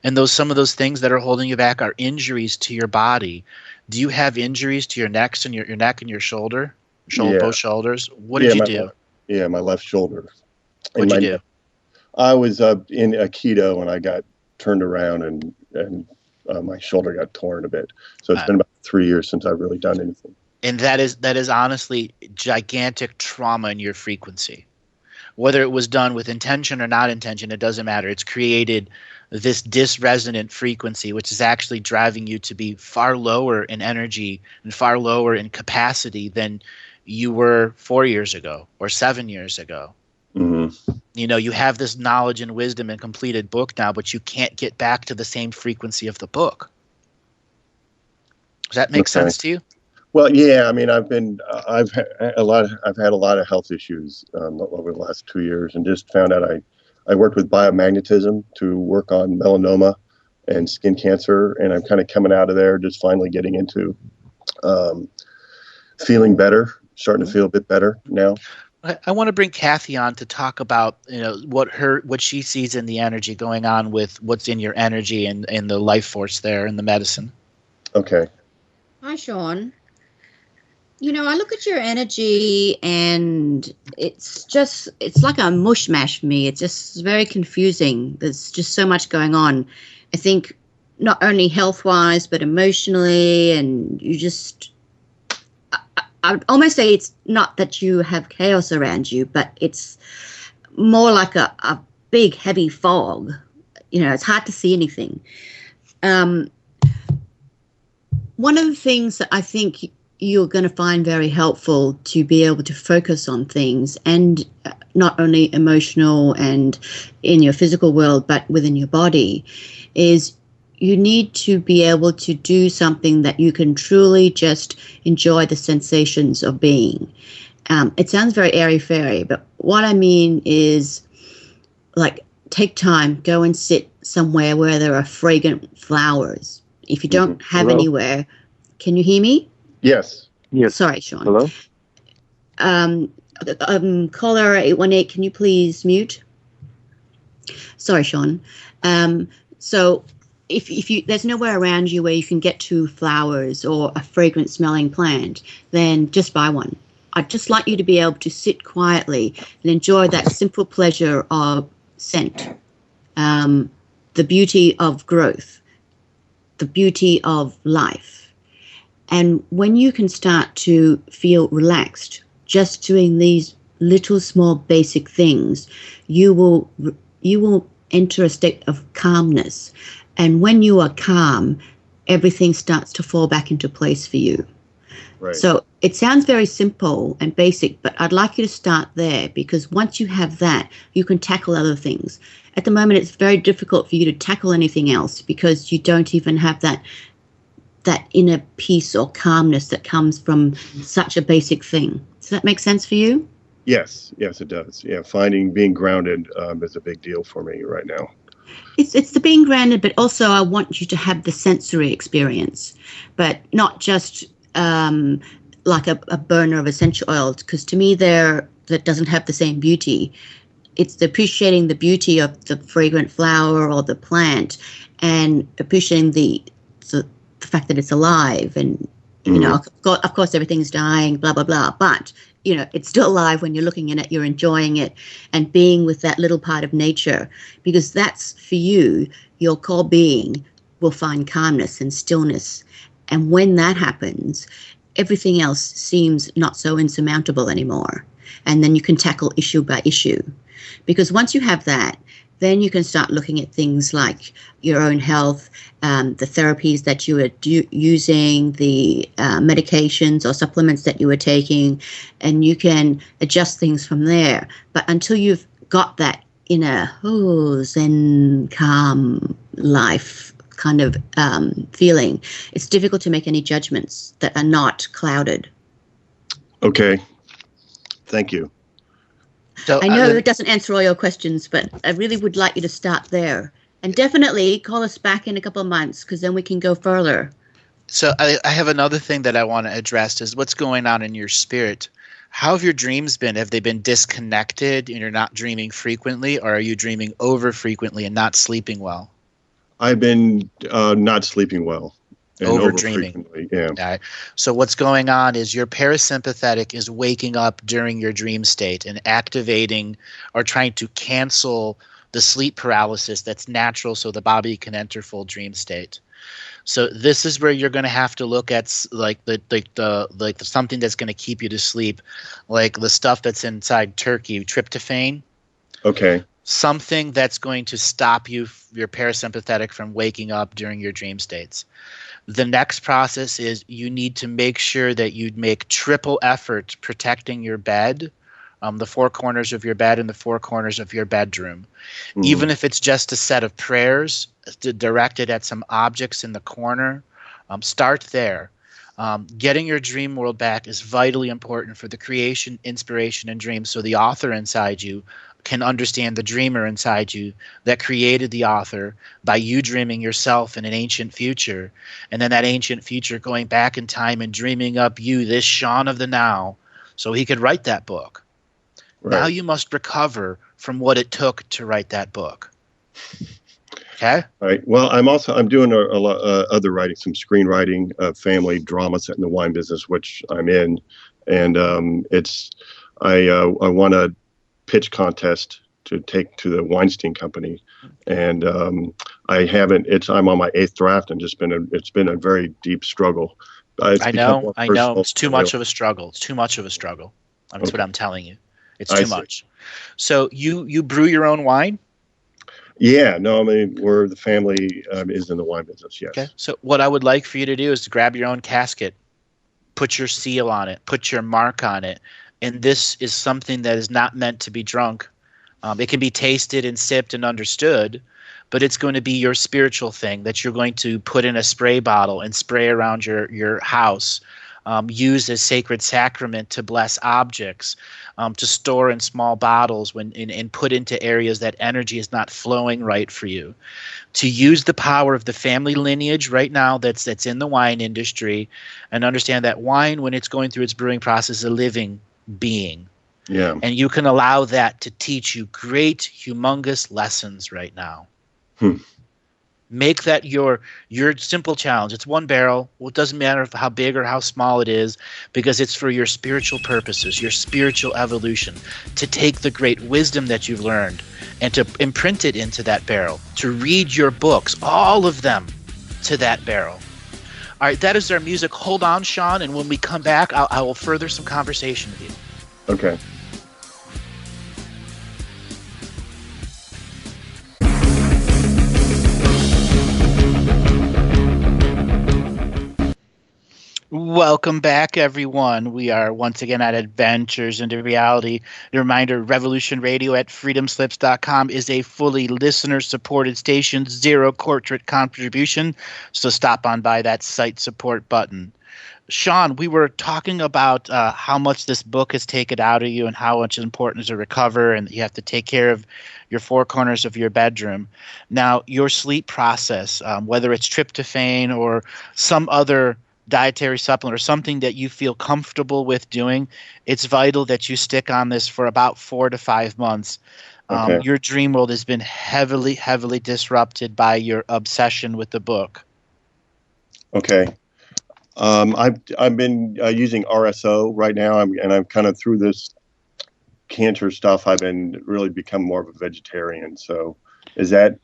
And some of those things that are holding you back are injuries to your body. Do you have injuries to your necks and your neck and your shoulder? Both shoulders. What did you do? My left shoulder. What did you do? I was in Aikido, and I got turned around, and my shoulder got torn a bit. So it's been about 3 years since I've really done anything. And that is honestly gigantic trauma in your frequency. Whether it was done with intention or not intention, it doesn't matter. It's created this dysresonant frequency, which is actually driving you to be far lower in energy and far lower in capacity than you were 4 years ago or 7 years ago. Mm-hmm. You know, you have this knowledge and wisdom and completed book now, but you can't get back to the same frequency of the book. Does that make sense to you? Well, yeah. I mean, I've had a lot of health issues over the last 2 years, and just found out I worked with biomagnetism to work on melanoma and skin cancer, and I'm kind of coming out of there, just finally getting into feeling better, starting to feel a bit better now. I want to bring Kathy on to talk about, you know, what she sees in the energy going on with what's in your energy and the life force there and the medicine. Okay. Hi, Sean. You know, I look at your energy and it's like a mush mash for me. It's just very confusing. There's just so much going on. I think not only health-wise, but emotionally, and you just, I would almost say it's not that you have chaos around you, but it's more like a big, heavy fog. You know, it's hard to see anything. one of the things that I think you're going to find very helpful to be able to focus on things, and not only emotional and in your physical world, but within your body, is you need to be able to do something that you can truly just enjoy the sensations of being. It sounds very airy-fairy, but what I mean is, like, take time, go and sit somewhere where there are fragrant flowers. If you don't have anywhere, can you hear me? Yes. Sorry, Sean. Hello? Caller 818, can you please mute? Sorry, Sean. So if you there's nowhere around you where you can get to flowers or a fragrant smelling plant, then just buy one. I'd just like you to be able to sit quietly and enjoy that simple pleasure of scent, the beauty of growth, the beauty of life. And when you can start to feel relaxed, just doing these little small basic things, you will enter a state of calmness. And when you are calm, everything starts to fall back into place for you. Right. So it sounds very simple and basic, but I'd like you to start there, because once you have that, you can tackle other things. At the moment, it's very difficult for you to tackle anything else because you don't even have that inner peace or calmness that comes from such a basic thing. Does that make sense for you? Yes, it does. Yeah, being grounded is a big deal for me right now. It's the being grounded, but also I want you to have the sensory experience, but not just like a burner of essential oils, because to me that doesn't have the same beauty. It's appreciating the beauty of the fragrant flower or the plant, and appreciating the fact that it's alive, and you know, of course everything's dying, blah blah blah, but you know, it's still alive. When you're looking at it, you're enjoying it and being with that little part of nature, because that's for you, your core being will find calmness and stillness. And when that happens, everything else seems not so insurmountable anymore. And then you can tackle issue by issue, because once you have that, then you can start looking at things like your own health, the therapies that you were using, the medications or supplements that you were taking, and you can adjust things from there. But until you've got that inner zen, calm life kind of feeling, it's difficult to make any judgments that are not clouded. Okay. Thank you. So I know it doesn't answer all your questions, but I really would like you to start there. And definitely call us back in a couple of months, because then we can go further. So I have another thing that I want to address is what's going on in your spirit. How have your dreams been? Have they been disconnected and you're not dreaming frequently, or are you dreaming over frequently and not sleeping well? I've been not sleeping well. Over dreaming. Frequently, yeah. Okay. So what's going on is your parasympathetic is waking up during your dream state and activating or trying to cancel the sleep paralysis that's natural, so the body can enter full dream state. So this is where you're going to have to look at like the something that's going to keep you to sleep, like the stuff that's inside turkey, tryptophan. Okay. Something that's going to stop your parasympathetic from waking up during your dream states. The next process is you need to make sure that you make triple effort protecting your bed, the four corners of your bed and the four corners of your bedroom. Mm-hmm. Even if it's just a set of prayers directed at some objects in the corner, start there. Getting your dream world back is vitally important for the creation, inspiration, and dreams, so the author inside you can understand the dreamer inside you that created the author by you dreaming yourself in an ancient future, and then that ancient future going back in time and dreaming up you, this Sean of the now, so he could write that book. Right. Now you must recover from what it took to write that book. Okay? All right. Well, I'm doing a lot other writing, some screenwriting, family drama set in the wine business, which I'm in, and I won a pitch contest to take to the Weinstein Company, and I'm on my 8th draft, and it's been a very deep struggle. I know. It's too much of a struggle. That's what I'm telling you. It's too much. So you brew your own wine? Yeah, no, I mean, where the family is in the wine business, yes. Okay. So what I would like for you to do is to grab your own casket, put your seal on it, put your mark on it. And this is something that is not meant to be drunk. It can be tasted and sipped and understood, but it's going to be your spiritual thing that you're going to put in a spray bottle and spray around your house. Use as sacred sacrament to bless objects, to store in small bottles and put into areas that energy is not flowing right for you. To use the power of the family lineage right now that's in the wine industry, and understand that wine, when it's going through its brewing process, is a living being. Yeah. And you can allow that to teach you great, humongous lessons right now. Make that your simple challenge. It's one barrel. Well, it doesn't matter how big or how small it is, because it's for your spiritual purposes, your spiritual evolution, to take the great wisdom that you've learned and to imprint it into that barrel, to read your books, all of them, to that barrel. All right, that is our music. Hold on, Sean, and when we come back, I will further some conversation with you. Okay. Welcome back, everyone. We are once again at Adventures into Reality. A reminder, Revolution Radio at freedomslips.com is a fully listener-supported station, zero corporate contribution, so stop on by that site support button. Sean, we were talking about how much this book has taken out of you and how much it's important to recover, and you have to take care of your four corners of your bedroom. Now, your sleep process, whether it's tryptophan or some other dietary supplement or something that you feel comfortable with doing, it's vital that you stick on this for about 4 to 5 months. Okay. Your dream world has been heavily disrupted by your obsession with the book. Okay. I've been using RSO right now, and I'm kind of through this cancer stuff. I've been really become more of a vegetarian. So, is that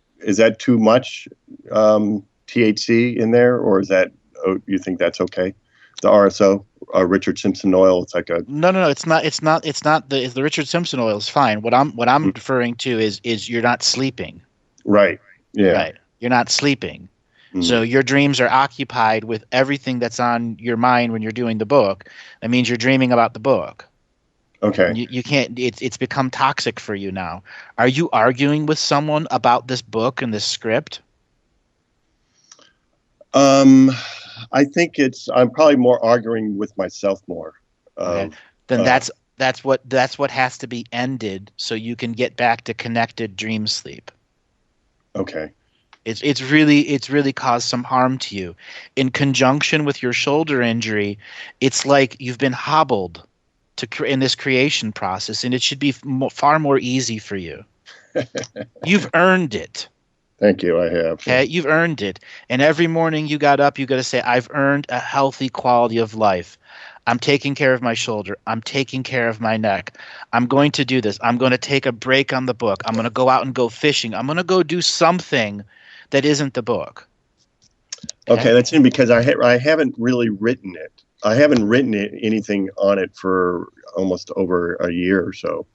too much THC in there, or is that? Oh, you think that's okay? The RSO, Richard Simpson oil. It's like a no. It's not. The Richard Simpson oil is fine. What I'm referring to is you're not sleeping. Right. Yeah. Right. You're not sleeping. So your dreams are occupied with everything that's on your mind when you're doing the book. That means you're dreaming about the book. Okay. You can't. It's become toxic for you now. Are you arguing with someone about this book and this script? I think I'm probably more arguing with myself more. Okay. Then that's what has to be ended so you can get back to connected dream sleep. Okay. It's really caused some harm to you. In conjunction with your shoulder injury, it's like you've been hobbled in this creation process, and it should be far more easy for you. You've earned it. Thank you. I have. Okay, you've earned it. And every morning you got up, you got to say, I've earned a healthy quality of life. I'm taking care of my shoulder. I'm taking care of my neck. I'm going to do this. I'm going to take a break on the book. I'm going to go out and go fishing. I'm going to go do something that isn't the book. Okay, that's in because I haven't really written it. I haven't written anything on it for almost over a year or so.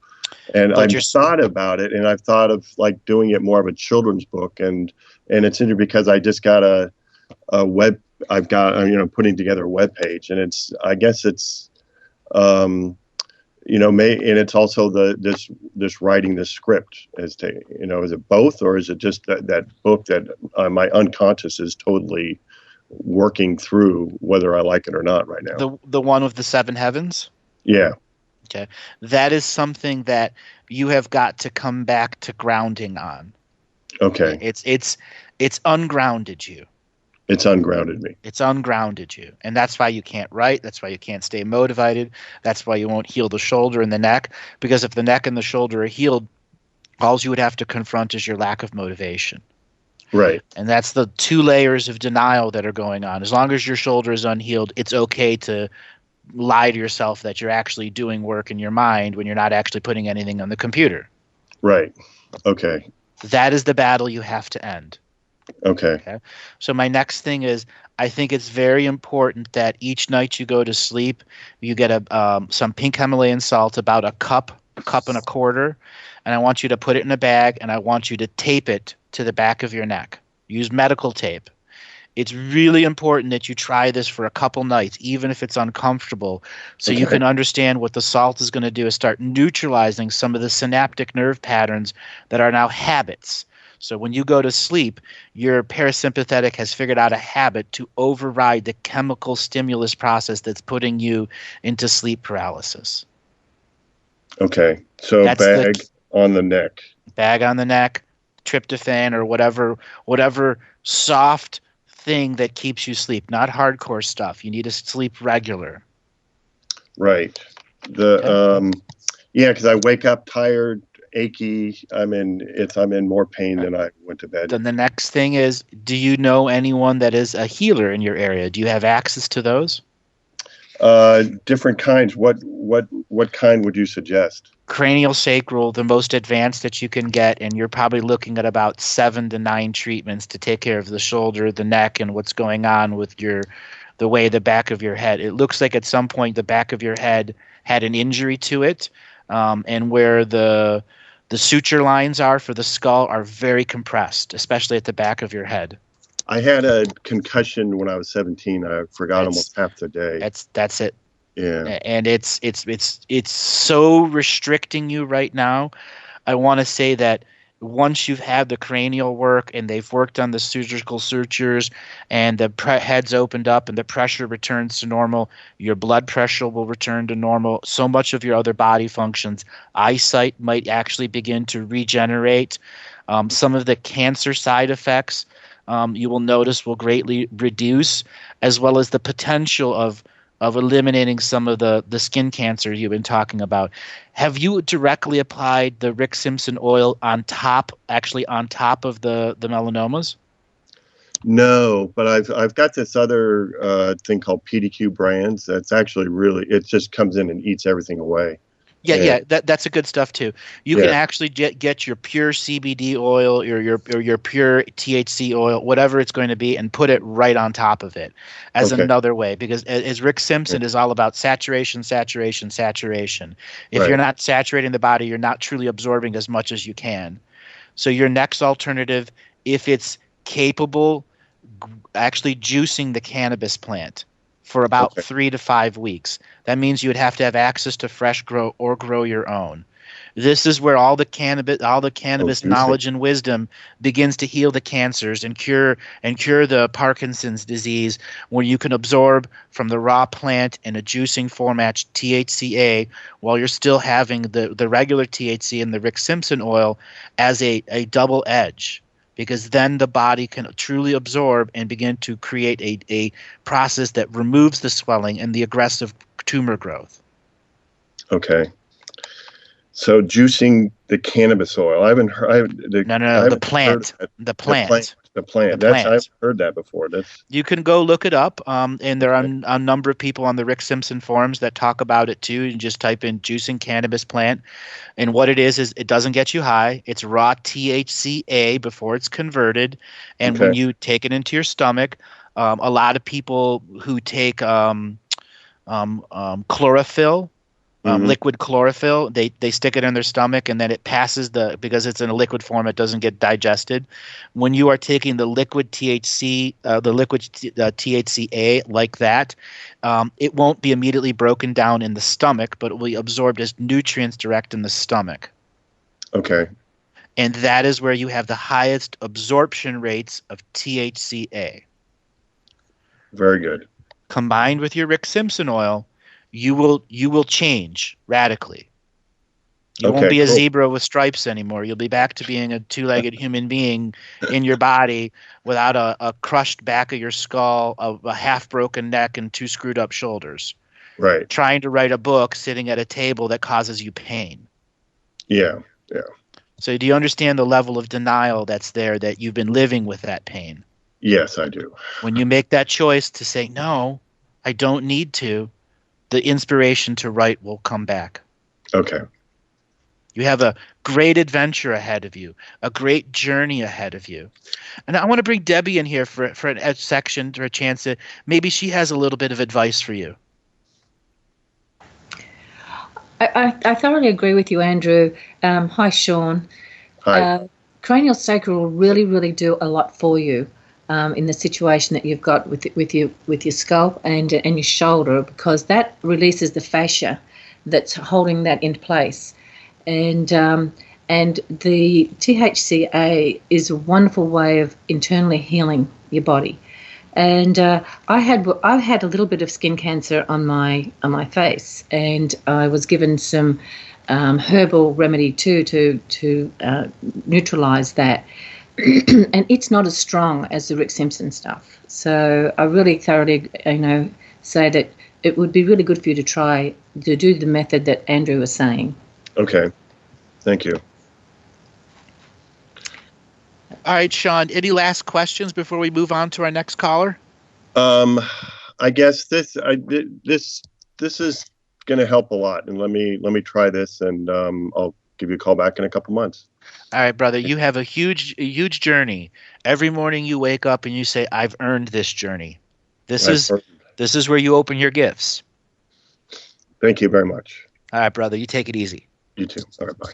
And I've thought about it, and I've thought of like doing it more of a children's book, and it's interesting because I just got a web. I've got putting together a web page, and I guess it's and it's also this writing the script is it both, or is it just that book that my unconscious is totally working through whether I like it or not right now? The one with the 7 heavens? Yeah. Okay. That is something that you have got to come back to grounding on. Okay. It's ungrounded you. It's ungrounded me. It's ungrounded you. And that's why you can't write. That's why you can't stay motivated. That's why you won't heal the shoulder and the neck. Because if the neck and the shoulder are healed, all you would have to confront is your lack of motivation. Right. And that's the 2 layers of denial that are going on. As long as your shoulder is unhealed, it's okay to lie to yourself that you're actually doing work in your mind when you're not actually putting anything on the computer. Right. Okay. That is the battle you have to end. Okay. So my next thing is, I think it's very important that each night you go to sleep, you get some pink Himalayan salt, about a cup cup and a quarter, and I want you to put it in a bag, and I want you to tape it to the back of your neck. Use medical tape. It's really important that you try this for a couple nights, even if it's uncomfortable, so you can understand what the salt is going to do is start neutralizing some of the synaptic nerve patterns that are now habits. So when you go to sleep, your parasympathetic has figured out a habit to override the chemical stimulus process that's putting you into sleep paralysis. Okay, so that's bag on the neck. Bag on the neck, tryptophan, or whatever soft thing that keeps you asleep, not hardcore stuff. You need to sleep regular. Right. Because I wake up tired, achy. I'm in more pain than I went to bed. Then the next thing is, do you know anyone that is a healer in your area? Do you have access to those? Different kinds. What kind would you suggest? Cranial sacral, the most advanced that you can get, and you're probably looking at about 7 to 9 treatments to take care of the shoulder, the neck, and what's going on with the way the back of your head. It looks like at some point the back of your head had an injury to it, and where the suture lines are for the skull are very compressed, especially at the back of your head. I had a concussion when I was 17. I forgot almost half the day. That's it. Yeah. And it's so restricting you right now. I want to say that once you've had the cranial work and they've worked on the surgical sutures and the head's opened up and the pressure returns to normal, your blood pressure will return to normal. So much of your other body functions, eyesight might actually begin to regenerate. Some of the cancer side effects you will notice will greatly reduce, as well as the potential of eliminating some of the skin cancer you've been talking about. Have you directly applied the Rick Simpson oil on top of the melanomas? No, but I've got this other thing called PDQ brands that's actually it just comes in and eats everything away. Yeah, that's a good stuff too. You can actually get your pure CBD oil or your pure THC oil, whatever it's going to be, and put it right on top of it as another way. Because as Rick Simpson is all about saturation. If you're not saturating the body, you're not truly absorbing as much as you can. So your next alternative, if it's capable, actually juicing the cannabis plant for about 3 to 5 weeks. That means you would have to have access to fresh grow or grow your own. This is where all the cannabis knowledge and wisdom begins to heal the cancers and cure the Parkinson's disease, where you can absorb from the raw plant in a juicing format THCA while you're still having the regular THC and the Rick Simpson oil as a double edge. Because then the body can truly absorb and begin to create a process that removes the swelling and the aggressive tumor growth. Okay. So juicing the cannabis oil. I haven't heard. The plant. The plant. I've heard that before. You can go look it up, and there are a number of people on the Rick Simpson forums that talk about it too. You just type in juicing cannabis plant, and what it is it doesn't get you high. It's raw THCA before it's converted, and when you take it into your stomach, a lot of people who take chlorophyll. Liquid chlorophyll, they stick it in their stomach, and then it passes because it's in a liquid form, it doesn't get digested. When you are taking the liquid THCA like that, it won't be immediately broken down in the stomach, but it will be absorbed as nutrients direct in the stomach. Okay. And that is where you have the highest absorption rates of THCA. Very good. Combined with your Rick Simpson oil, you will change radically. You won't be a zebra with stripes anymore. You'll be back to being a two-legged human being in your body without a crushed back of your skull, a half-broken neck, and 2 screwed-up shoulders. Right. Trying to write a book sitting at a table that causes you pain. Yeah. So do you understand the level of denial that's there, that you've been living with that pain? Yes, I do. When you make that choice to say, no, I don't need to, the inspiration to write will come back. Okay. You have a great adventure ahead of you, a great journey ahead of you. And I want to bring Debbie in here for a section, for a chance to maybe she has a little bit of advice for you. I thoroughly agree with you, Andrew. Hi, Sean. Hi. Cranial sacral will really, really do a lot for you in the situation that you've got with your skull and your shoulder, because that releases the fascia that's holding that in place, and the THCA is a wonderful way of internally healing your body. And I had a little bit of skin cancer on my face, and I was given some herbal remedy too to neutralize that. And it's not as strong as the Rick Simpson stuff. So I really thoroughly, say that it would be really good for you to try to do the method that Andrew was saying. Okay, thank you. All right, Sean, any last questions before we move on to our next caller? I guess this is going to help a lot, and let me try this, and I'll give you a call back in a couple months. All right, brother, you have a huge journey. Every morning you wake up and you say, "I've earned this journey." This is where you open your gifts. Thank you very much. All right, brother, you take it easy. You too. All right, bye.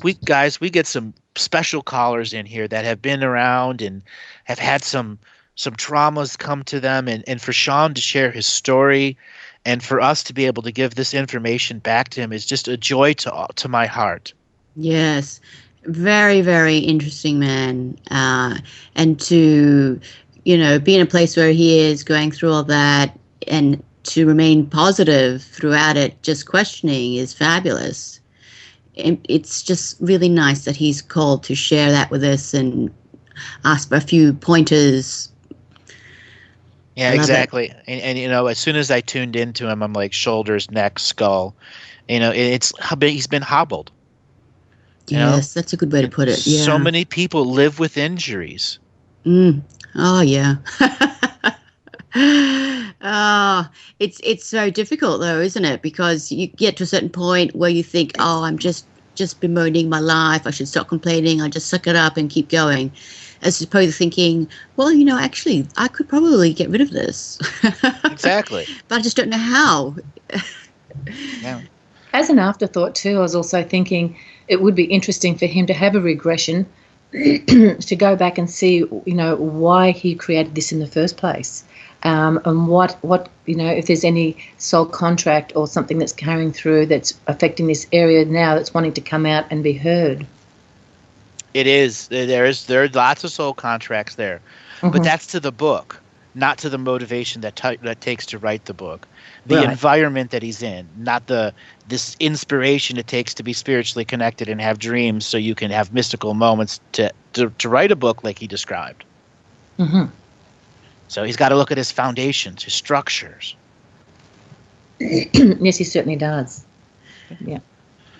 We get some special callers in here that have been around and have had some traumas come to them, and for Sean to share his story and for us to be able to give this information back to him is just a joy to my heart. Yes, very, very interesting man. And to, be in a place where he is going through all that and to remain positive throughout it, just questioning, is fabulous. And it's just really nice that he's called to share that with us and ask for a few pointers. Yeah, exactly. And as soon as I tuned into him, I'm like shoulders, neck, skull. He's been hobbled. Yes, that's a good way to put it. Yeah. So many people live with injuries. Oh, yeah. It's so difficult though, isn't it? Because you get to a certain point where you think, oh, I'm just bemoaning my life. I should stop complaining. I just suck it up and keep going. As opposed to thinking, well, actually, I could probably get rid of this. Exactly. But I just don't know how. Yeah. As an afterthought too, I was also thinking it would be interesting for him to have a regression to go back and see, why he created this in the first place. And what if there's any soul contract or something that's carrying through that's affecting this area now that's wanting to come out and be heard. It is. There are lots of soul contracts there, but that's to the book, not to the motivation that takes to write the book. The environment that he's in, not this inspiration it takes to be spiritually connected and have dreams, so you can have mystical moments to write a book like he described. Mm-hmm. So he's got to look at his foundations, his structures. Yes, he certainly does. Yeah.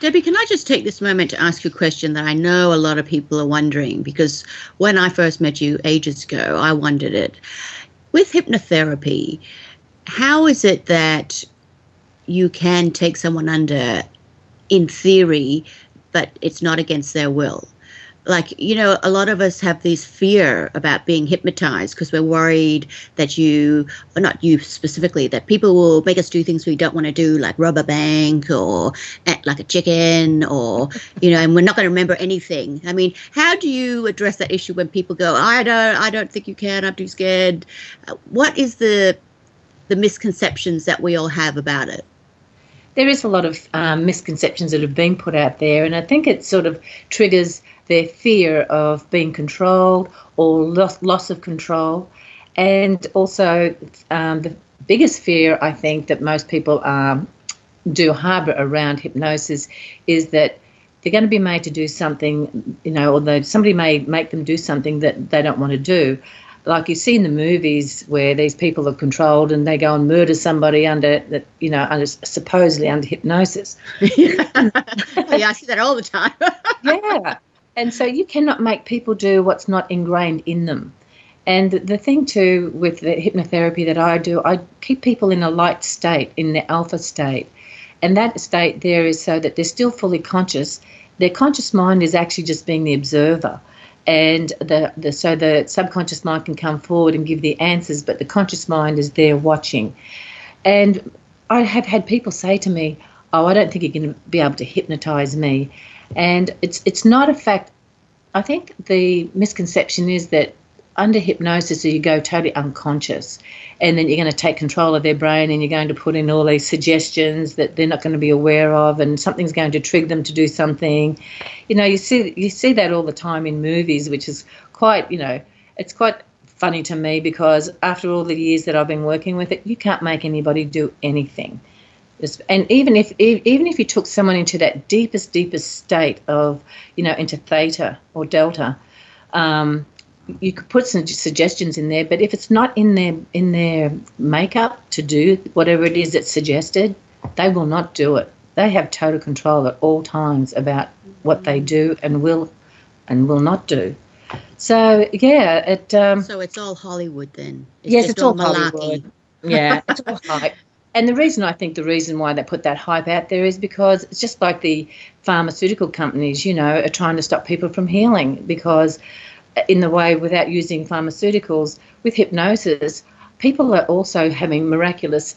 Debbie, can I just take this moment to ask you a question that I know a lot of people are wondering, because when I first met you ages ago, I wondered it. With hypnotherapy, how is it that you can take someone under in theory, but it's not against their will? Like, a lot of us have this fear about being hypnotized because we're worried that or not you specifically, that people will make us do things we don't want to do, like rob a bank or act like a chicken or, and we're not going to remember anything. I mean, how do you address that issue when people go, I don't think you can, I'm too scared? What is the misconceptions that we all have about it? There is a lot of misconceptions that have been put out there, and I think it sort of triggers their fear of being controlled or loss of control. And also the biggest fear, I think, that most people do harbour around hypnosis is that they're going to be made to do something, or somebody may make them do something that they don't want to do. Like you see in the movies where these people are controlled and they go and murder somebody supposedly under hypnosis. Yeah, I see that all the time. Yeah. And so you cannot make people do what's not ingrained in them. And the thing too with the hypnotherapy that I do, I keep people in a light state, in the alpha state. And that state there is so that they're still fully conscious. Their conscious mind is actually just being the observer. And so the subconscious mind can come forward and give the answers, but the conscious mind is there watching. And I have had people say to me, "Oh, I don't think you're going to be able to hypnotise me," and it's not a fact. I think the misconception is that under hypnosis you go totally unconscious, and then you're going to take control of their brain and you're going to put in all these suggestions that they're not going to be aware of, and something's going to trigger them to do something. You know, you see that all the time in movies, which is quite, it's quite funny to me, because after all the years that I've been working with it, you can't make anybody do anything. And even if you took someone into that deepest state of, into theta or delta, you could put some suggestions in there, but if it's not in their makeup to do whatever it is that's suggested, they will not do it. They have total control at all times about what they do and will not do. So yeah, so it's all Hollywood then. Yes, it's all Hollywood. Yeah, it's all hype. And the reason why they put that hype out there is because it's just like the pharmaceutical companies, are trying to stop people from healing, because in the way, without using pharmaceuticals, with hypnosis, people are also having miraculous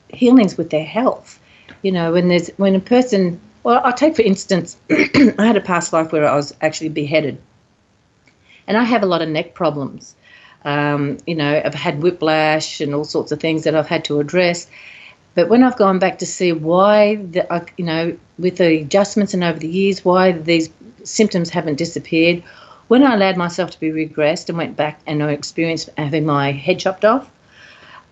healings with their health. When a person, well, I'll take for instance, I had a past life where I was actually beheaded, and I have a lot of neck problems. I've had whiplash and all sorts of things that I've had to address. But when I've gone back to see why, with the adjustments and over the years, why these symptoms haven't disappeared, when I allowed myself to be regressed and went back and I experienced having my head chopped off,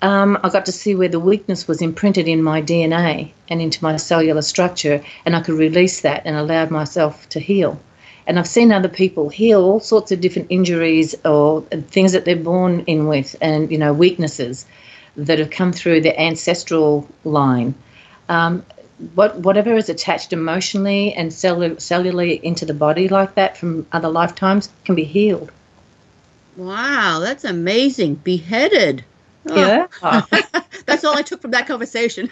I got to see where the weakness was imprinted in my DNA and into my cellular structure, and I could release that and allowed myself to heal. And I've seen other people heal all sorts of different injuries or things that they're born in with, and, weaknesses that have come through their ancestral line. Whatever is attached emotionally and cellularly into the body like that from other lifetimes can be healed. Wow, that's amazing. Beheaded. Yeah. Oh. That's all I took from that conversation.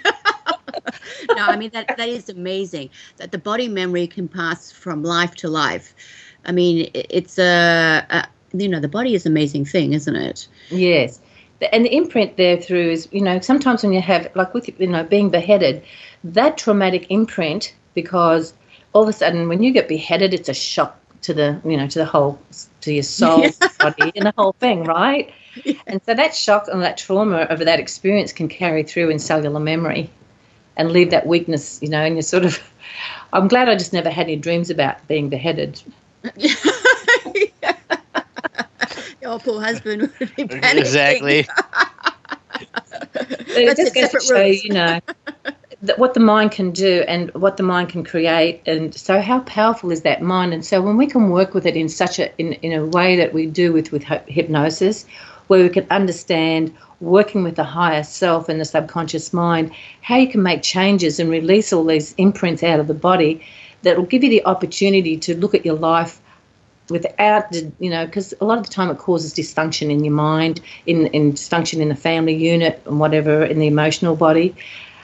No, I mean, that is amazing, that the body memory can pass from life to life. I mean, it's the body is an amazing thing, isn't it? Yes. And the imprint there through is, sometimes when you have, like with, being beheaded, that traumatic imprint, because all of a sudden when you get beheaded, it's a shock to to your soul, body, and the whole thing, right? Yeah. And so that shock and that trauma of that experience can carry through in cellular memory and leave that weakness, and you're sort of, I'm glad I just never had any dreams about being beheaded. Your poor husband would be panicking. Exactly. It just goes to show, that what the mind can do and what the mind can create, and so how powerful is that mind. And so when we can work with it in such in a way that we do with hypnosis, where we can understand, working with the higher self and the subconscious mind, how you can make changes and release all these imprints out of the body, that will give you the opportunity to look at your life without, because a lot of the time it causes dysfunction in your mind, in dysfunction in the family unit and whatever, in the emotional body.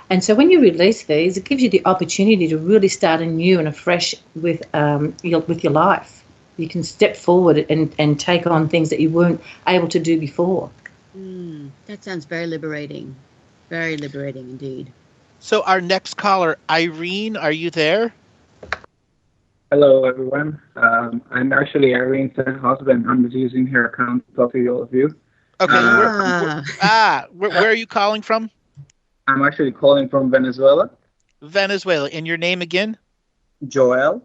And so when you release these, it gives you the opportunity to really start anew and afresh with your life. You can step forward and take on things that you weren't able to do before. That sounds very liberating. Very liberating indeed. So our next caller, Irene, are you there? Hello, everyone. I'm actually Irene's husband. I'm just using her account to talk to all of you. Okay. Where are you calling from? I'm actually calling from Venezuela. Venezuela. And your name again? Joel.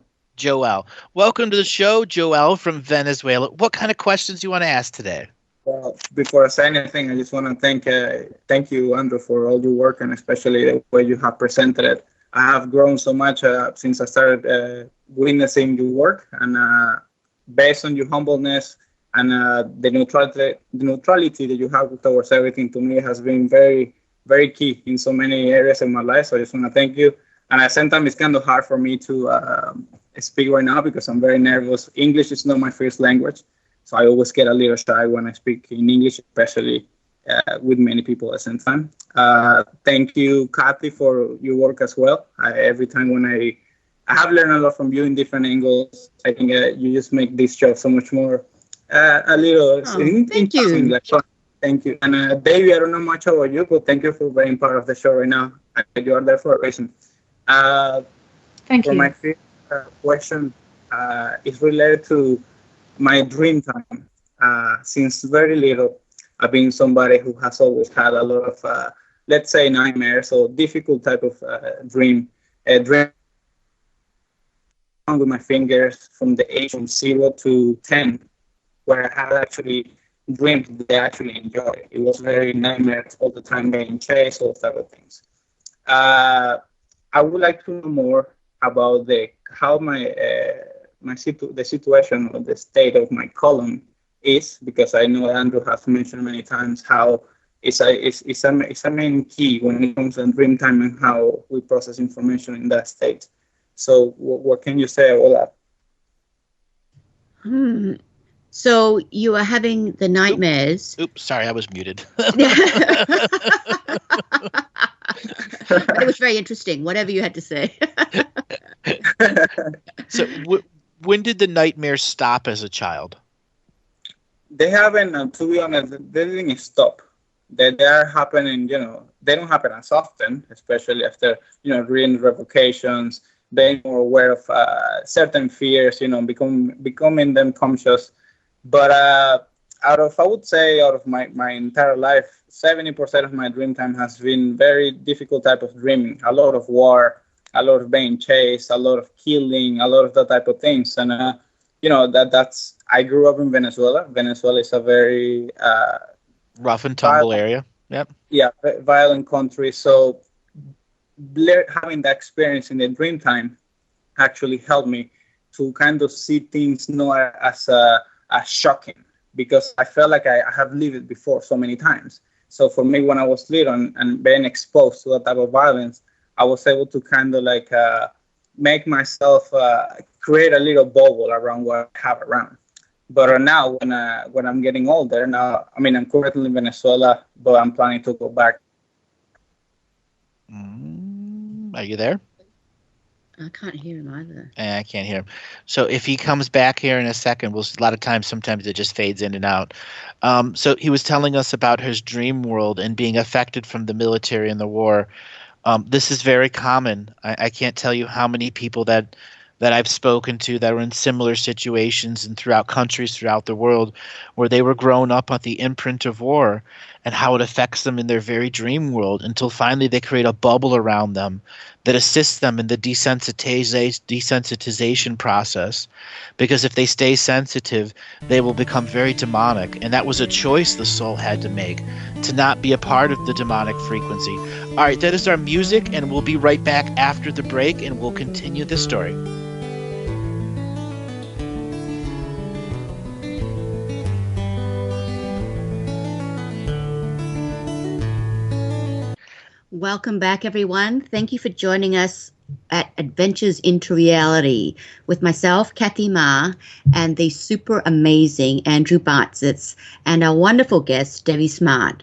Welcome to the show, Joel from Venezuela. What kind of questions do you want to ask today? Well, before I say anything, I just want to thank you, Andrew, for all your work, and especially the way you have presented it. I have grown so much since I started witnessing your work, and based on your humbleness and the neutrality that you have towards everything, to me has been very, very key in so many areas of my life. So I just want to thank you. And at the same time, it's kind of hard for me to speak right now because I'm very nervous. English is not my first language, so I always get a little shy when I speak in English, especially with many people at the same time. Thank you, Kathy, for your work as well. Every time when I have learned a lot from you in different angles, I think you just make this show so much more thank you. Like fun. Thank you. And Davey, I don't know much about you, but thank you for being part of the show right now. You are there for a reason. Thank For you. my fifth question, is related to my dream time. Since very little, I've been somebody who has always had a lot of, let's say, nightmares or difficult type of dream. Dream with my fingers from the age of 0 to 10, where I had actually dreams that I actually enjoyed. It was very nightmares all the time, being chased, all type of things. I would like to know more about how the situation or the state of my colon is, because I know Andrew has mentioned many times how it's a main key when it comes to dream time and how we process information in that state. So what can you say about that? So you are having the nightmares. Oops, sorry, I was muted. But it was very interesting, whatever you had to say. So when did the nightmares stop as a child? They haven't, to be honest, they didn't stop. They are happening, they don't happen as often, especially after, reading revocations, being more aware of certain fears, becoming them conscious. But I would say out of my entire life, 70% of my dream time has been very difficult type of dreaming. A lot of war, a lot of being chased, a lot of killing, a lot of that type of things. And, that's, I grew up in Venezuela. Venezuela is a very rough and tumble area. Yep. Yeah, violent country. So having that experience in the dream time actually helped me to kind of see things not as shocking, because I felt like I have lived it before so many times. So for me, when I was little and being exposed to that type of violence, I was able to kind of like make myself create a little bubble around what I have around. But now, when I'm getting older, I'm currently in Venezuela, but I'm planning to go back. Are you there? I can't hear him either. I can't hear him. So if he comes back here in a second, a lot of times, sometimes it just fades in and out. So he was telling us about his dream world and being affected from the military and the war. This is very common. I can't tell you how many people that I've spoken to that were in similar situations and throughout countries throughout the world where they were grown up on the imprint of war and how it affects them in their very dream world, until finally they create a bubble around them that assists them in the desensitization process. Because if they stay sensitive, they will become very demonic. And that was a choice the soul had to make, to not be a part of the demonic frequency. All right, that is our music, and we'll be right back after the break, and we'll continue this story. Welcome back, everyone. Thank you for joining us at Adventures into Reality with myself, Kathy Ma, and the super amazing Andrew Bartzitz, and our wonderful guest, Debbie Smart.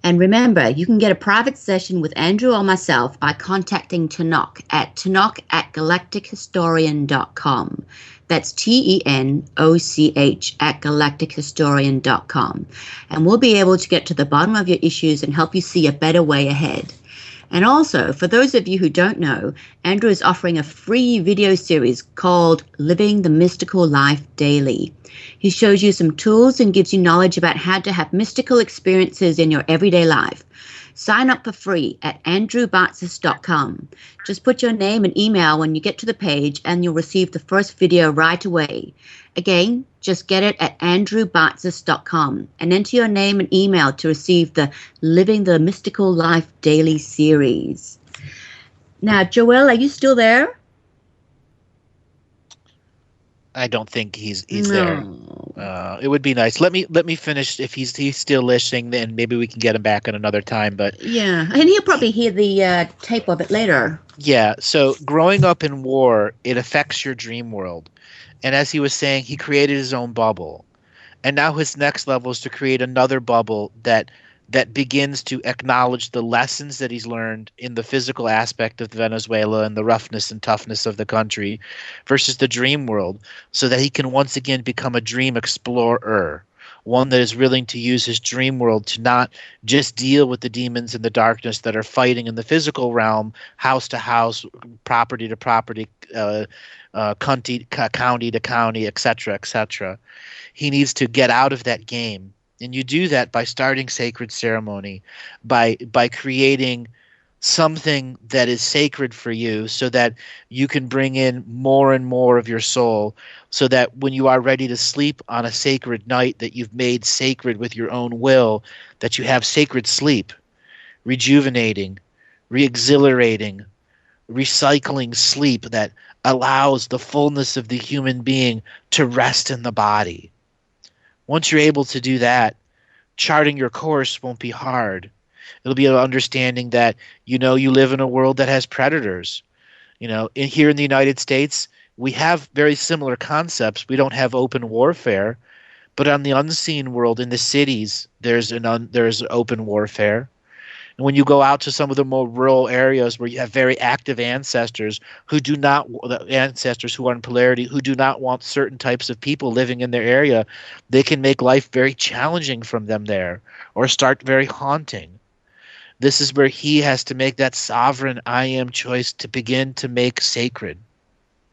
And remember, you can get a private session with Andrew or myself by contacting Tanoch at galactichistorian.com. That's TENOCH at galactichistorian.com. And we'll be able to get to the bottom of your issues and help you see a better way ahead. And also, for those of you who don't know, Andrew is offering a free video series called Living the Mystical Life Daily. He shows you some tools and gives you knowledge about how to have mystical experiences in your everyday life. Sign up for free at andrewbartzis.com. Just put your name and email when you get to the page and you'll receive the first video right away. Again, just get it at andrewbartzis.com and enter your name and email to receive the Living the Mystical Life Daily series. Now, Joel, are you still there? I don't think he's there. It would be nice. Let me finish. If he's still listening, then maybe we can get him back at another time. But yeah, and he'll probably hear the tape of it later. Yeah. So growing up in war, it affects your dream world. And as he was saying, he created his own bubble, and now his next level is to create another bubble that begins to acknowledge the lessons that he's learned in the physical aspect of Venezuela and the roughness and toughness of the country versus the dream world, so that he can once again become a dream explorer, one that is willing to use his dream world to not just deal with the demons in the darkness that are fighting in the physical realm, house to house, property to property, county to county, etc., etc. He needs to get out of that game. And you do that by starting sacred ceremony, by creating something that is sacred for you so that you can bring in more and more of your soul, so that when you are ready to sleep on a sacred night that you've made sacred with your own will, that you have sacred sleep, rejuvenating, re-exhilarating, recycling sleep that allows the fullness of the human being to rest in the body. Once you're able to do that, charting your course won't be hard. It'll be an understanding that, you live in a world that has predators. Here in the United States, we have very similar concepts. We don't have open warfare, but on the unseen world, in the cities, there's open warfare. And when you go out to some of the more rural areas where you have very active ancestors who are in polarity, who do not want certain types of people living in their area, they can make life very challenging from them there, or start very haunting. This is where he has to make that sovereign I am choice to begin to make sacred.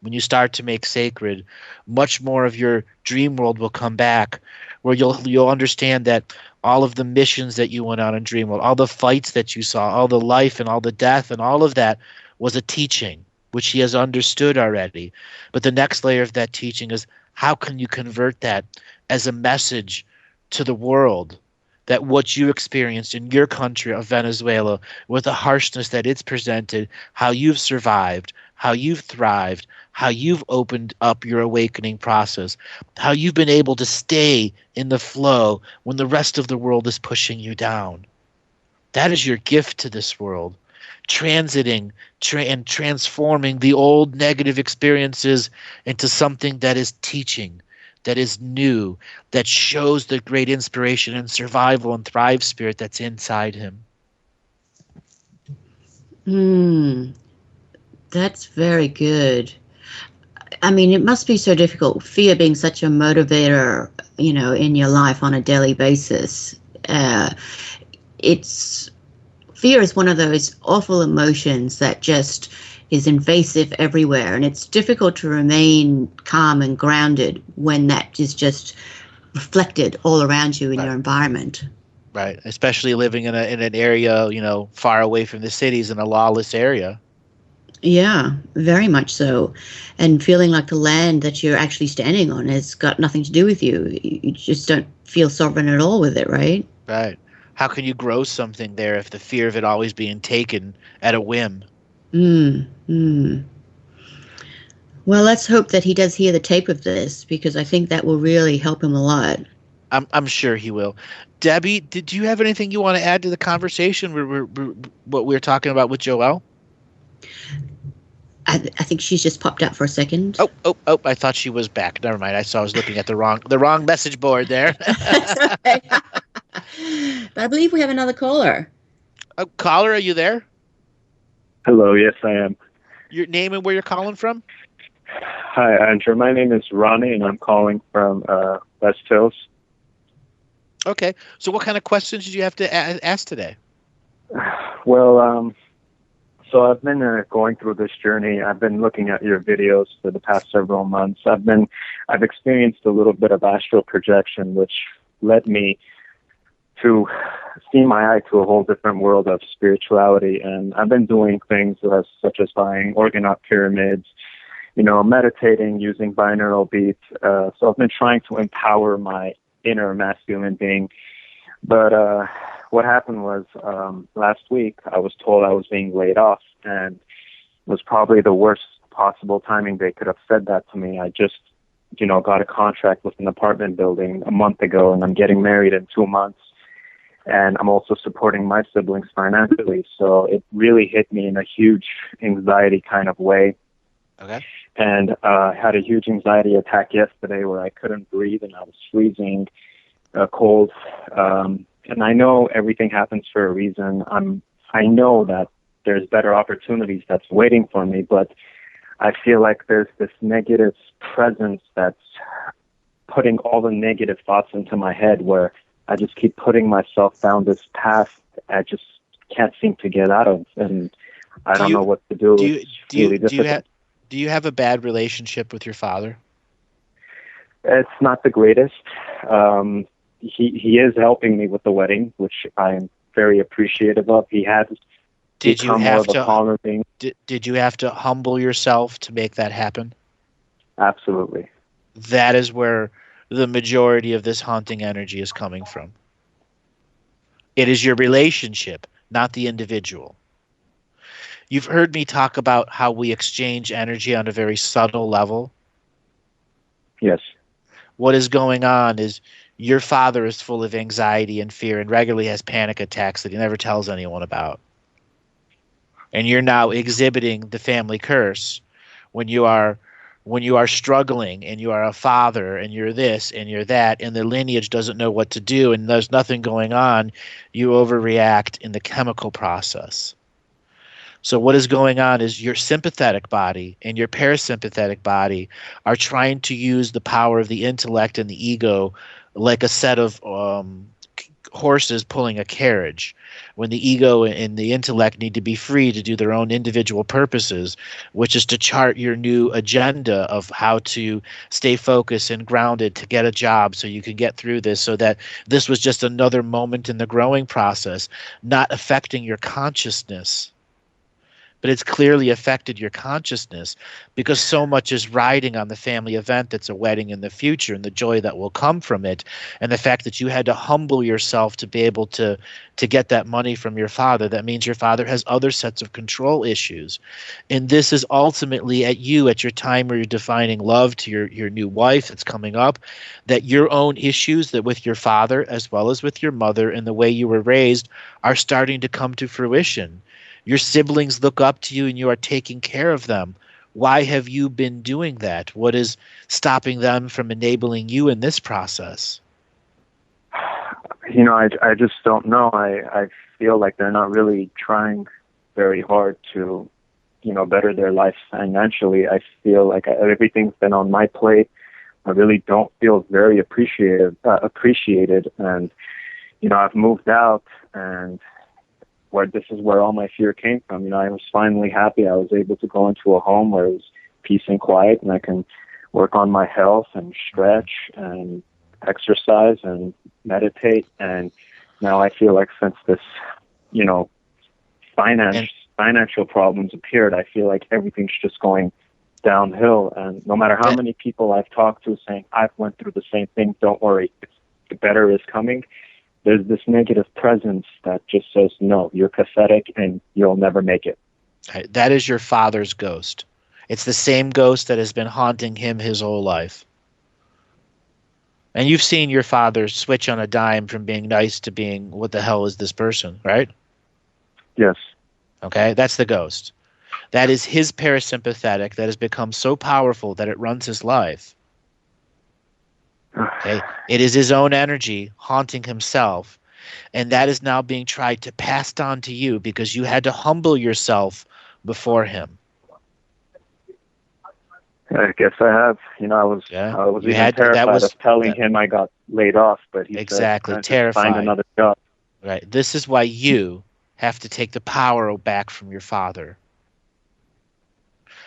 When you start to make sacred, much more of your dream world will come back, where you'll understand that all of the missions that you went on in dream world, all the fights that you saw, all the life and all the death and all of that was a teaching, which he has understood already. But the next layer of that teaching is, how can you convert that as a message to the world, that what you experienced in your country of Venezuela, with the harshness that it's presented, how you've survived, how you've thrived, how you've opened up your awakening process, how you've been able to stay in the flow when the rest of the world is pushing you down. That is your gift to this world. Transiting and transforming the old negative experiences into something that is teaching, that is new, that shows the great inspiration and survival and thrive spirit that's inside him. That's very good. I mean, it must be so difficult, fear being such a motivator, in your life on a daily basis. Fear is one of those awful emotions that just is invasive everywhere, and it's difficult to remain calm and grounded when that is just reflected all around you in your environment. Right, especially living in an area, far away from the cities, in a lawless area. Yeah, very much so. And feeling like the land that you're actually standing on has got nothing to do with you. You just don't feel sovereign at all with it, right? Right. How can you grow something there if the fear of it always being taken at a whim? Well, let's hope that he does hear the tape of this, because I think that will really help him a lot. I'm sure he will. Debbie, did you have anything you want to add to the conversation what we were talking about with Joelle? I think she's just popped out for a second. Oh! I thought she was back. Never mind. I was looking at the wrong message board there. But I believe we have another caller. Oh, caller, are you there? Hello. Yes, I am. Your name and where you're calling from? Hi, Andrew. My name is Ronnie, and I'm calling from West Hills. Okay. So, what kind of questions did you have to ask today? Well, so I've been going through this journey. I've been looking at your videos for the past several months. I've experienced a little bit of astral projection, which led me to see my eye to a whole different world of spirituality. And I've been doing things such as buying organoid pyramids, meditating, using binaural beats. So I've been trying to empower my inner masculine being. But what happened was last week I was told I was being laid off, and it was probably the worst possible timing they could have said that to me. I just, got a contract with an apartment building a month ago, and I'm getting married in 2 months. And I'm also supporting my siblings financially. So it really hit me in a huge anxiety kind of way. Okay. And I had a huge anxiety attack yesterday where I couldn't breathe and I was freezing cold. And I know everything happens for a reason. I know that there's better opportunities that's waiting for me, but I feel like there's this negative presence that's putting all the negative thoughts into my head, where I just keep putting myself down this path I just can't seem to get out of, and I don't know what to do. Do you have a bad relationship with your father? It's not the greatest. He is helping me with the wedding, which I'm very appreciative of. He has become more of a calmer thing. Did you have to humble yourself to make that happen? Absolutely. That is where the majority of this haunting energy is coming from. It is your relationship, not the individual. You've heard me talk about how we exchange energy on a very subtle level. Yes. What is going on is your father is full of anxiety and fear and regularly has panic attacks that he never tells anyone about. And you're now exhibiting the family curse when you are struggling and you are a father and you're this and you're that and the lineage doesn't know what to do and there's nothing going on. You overreact in the chemical process. So what is going on is your sympathetic body and your parasympathetic body are trying to use the power of the intellect and the ego like a set of horses pulling a carriage, when the ego and the intellect need to be free to do their own individual purposes, which is to chart your new agenda of how to stay focused and grounded to get a job so you can get through this, so that this was just another moment in the growing process, not affecting your consciousness. But it's clearly affected your consciousness because so much is riding on the family event that's a wedding in the future and the joy that will come from it, and the fact that you had to humble yourself to be able to get that money from your father. That means your father has other sets of control issues. And this is ultimately at your time where you're defining love to your new wife that's coming up, that your own issues that with your father as well as with your mother and the way you were raised are starting to come to fruition. Your siblings look up to you and you are taking care of them. Why have you been doing that? What is stopping them from enabling you in this process? I just don't know. I feel like they're not really trying very hard to, better their life financially. I feel like everything's been on my plate. I really don't feel very appreciated. And, I've moved out, and this is where all my fear came from. I was finally happy. I was able to go into a home where it was peace and quiet, and I can work on my health and stretch and exercise and meditate. And now I feel like since this, financial problems appeared, I feel like everything's just going downhill. And no matter how many people I've talked to saying, I've went through the same thing, don't worry, the better is coming, there's this negative presence that just says, no, you're pathetic and you'll never make it. That is your father's ghost. It's the same ghost that has been haunting him his whole life. And you've seen your father switch on a dime from being nice to being, what the hell is this person, right? Yes. Okay, that's the ghost. That is his parasympathetic that has become so powerful that it runs his life. Okay, it is his own energy haunting himself, and that is now being tried to pass on to you because you had to humble yourself before him. I guess I have. I was even terrified of telling him I got laid off, but he said, terrified. Find another job. Right. This is why you have to take the power back from your father.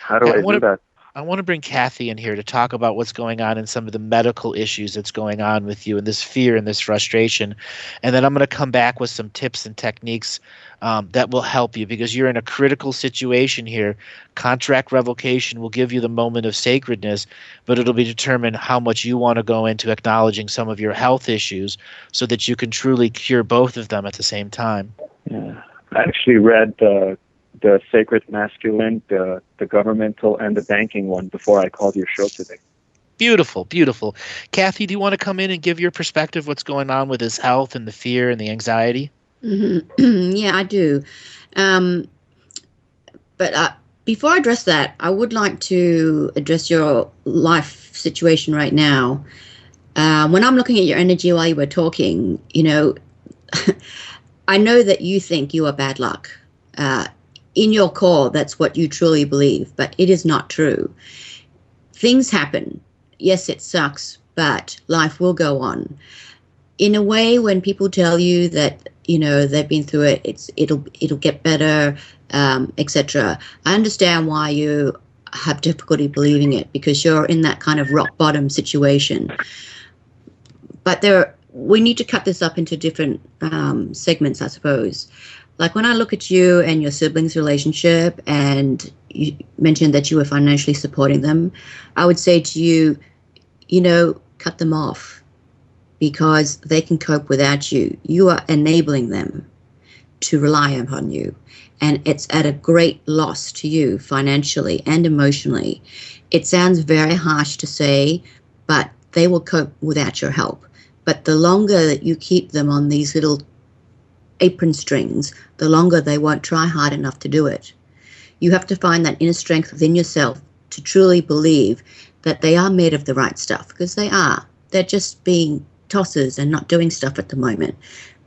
How do I do that? I want to bring Kathy in here to talk about what's going on and some of the medical issues that's going on with you and this fear and this frustration. And then I'm going to come back with some tips and techniques that will help you because you're in a critical situation here. Contract revocation will give you the moment of sacredness, but it'll be determined how much you want to go into acknowledging some of your health issues so that you can truly cure both of them at the same time. Yeah. I actually read the sacred masculine, the governmental, and the banking one before I called your show today. Beautiful, beautiful. Kathy, do you want to come in and give your perspective what's going on with his health and the fear and the anxiety? Mm-hmm. Yeah, I do. But before I address that, I would like to address your life situation right now. When I'm looking at your energy while you were talking, I know that you think you are bad luck. In your core, that's what you truly believe, but it is not true. Things happen. Yes, it sucks, but life will go on. In a way, when people tell you that, you know, they've been through it, it'll get better, etc. I understand why you have difficulty believing it, because you're in that kind of rock bottom situation. But we need to cut this up into different segments, I suppose. Like when I look at you and your siblings' relationship, and you mentioned that you were financially supporting them, I would say to you, you know, cut them off, because they can cope without you. You are enabling them to rely upon you, and it's at a great loss to you financially and emotionally. It sounds very harsh to say, but they will cope without your help. But the longer that you keep them on these little apron strings, the longer they won't try hard enough to do it. You have to find that inner strength within yourself to truly believe that they are made of the right stuff, because they are. They're just being tossers and not doing stuff at the moment.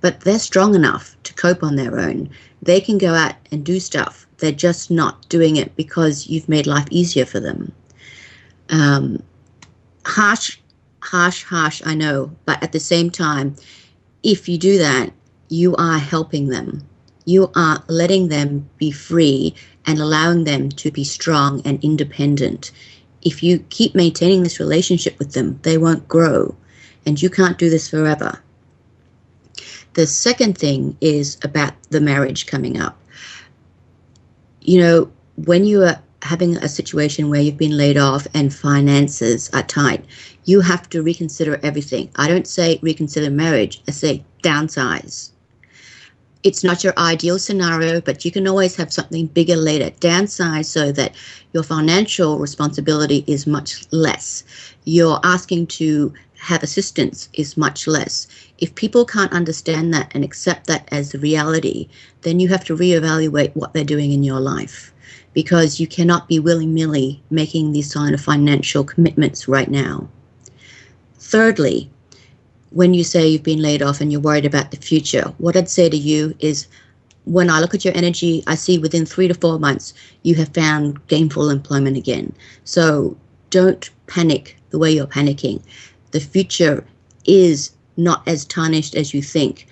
But they're strong enough to cope on their own. They can go out and do stuff. They're just not doing it because you've made life easier for them. Harsh, I know. But at the same time, if you do that, you are helping them. You are letting them be free and allowing them to be strong and independent. If you keep maintaining this relationship with them, they won't grow. And you can't do this forever. The second thing is about the marriage coming up. You know, when you are having a situation where you've been laid off and finances are tight, you have to reconsider everything. I don't say reconsider marriage, I say downsize. It's not your ideal scenario, but you can always have something bigger later. Downsize so that your financial responsibility is much less. Your asking to have assistance is much less. If people can't understand that and accept that as the reality, then you have to reevaluate what they're doing in your life, because you cannot be willy-nilly making these kind of financial commitments right now. Thirdly, when you say you've been laid off and you're worried about the future, what I'd say to you is, when I look at your energy, I see within 3 to 4 months you have found gainful employment again. So don't panic the way you're panicking. The future is not as tarnished as you think.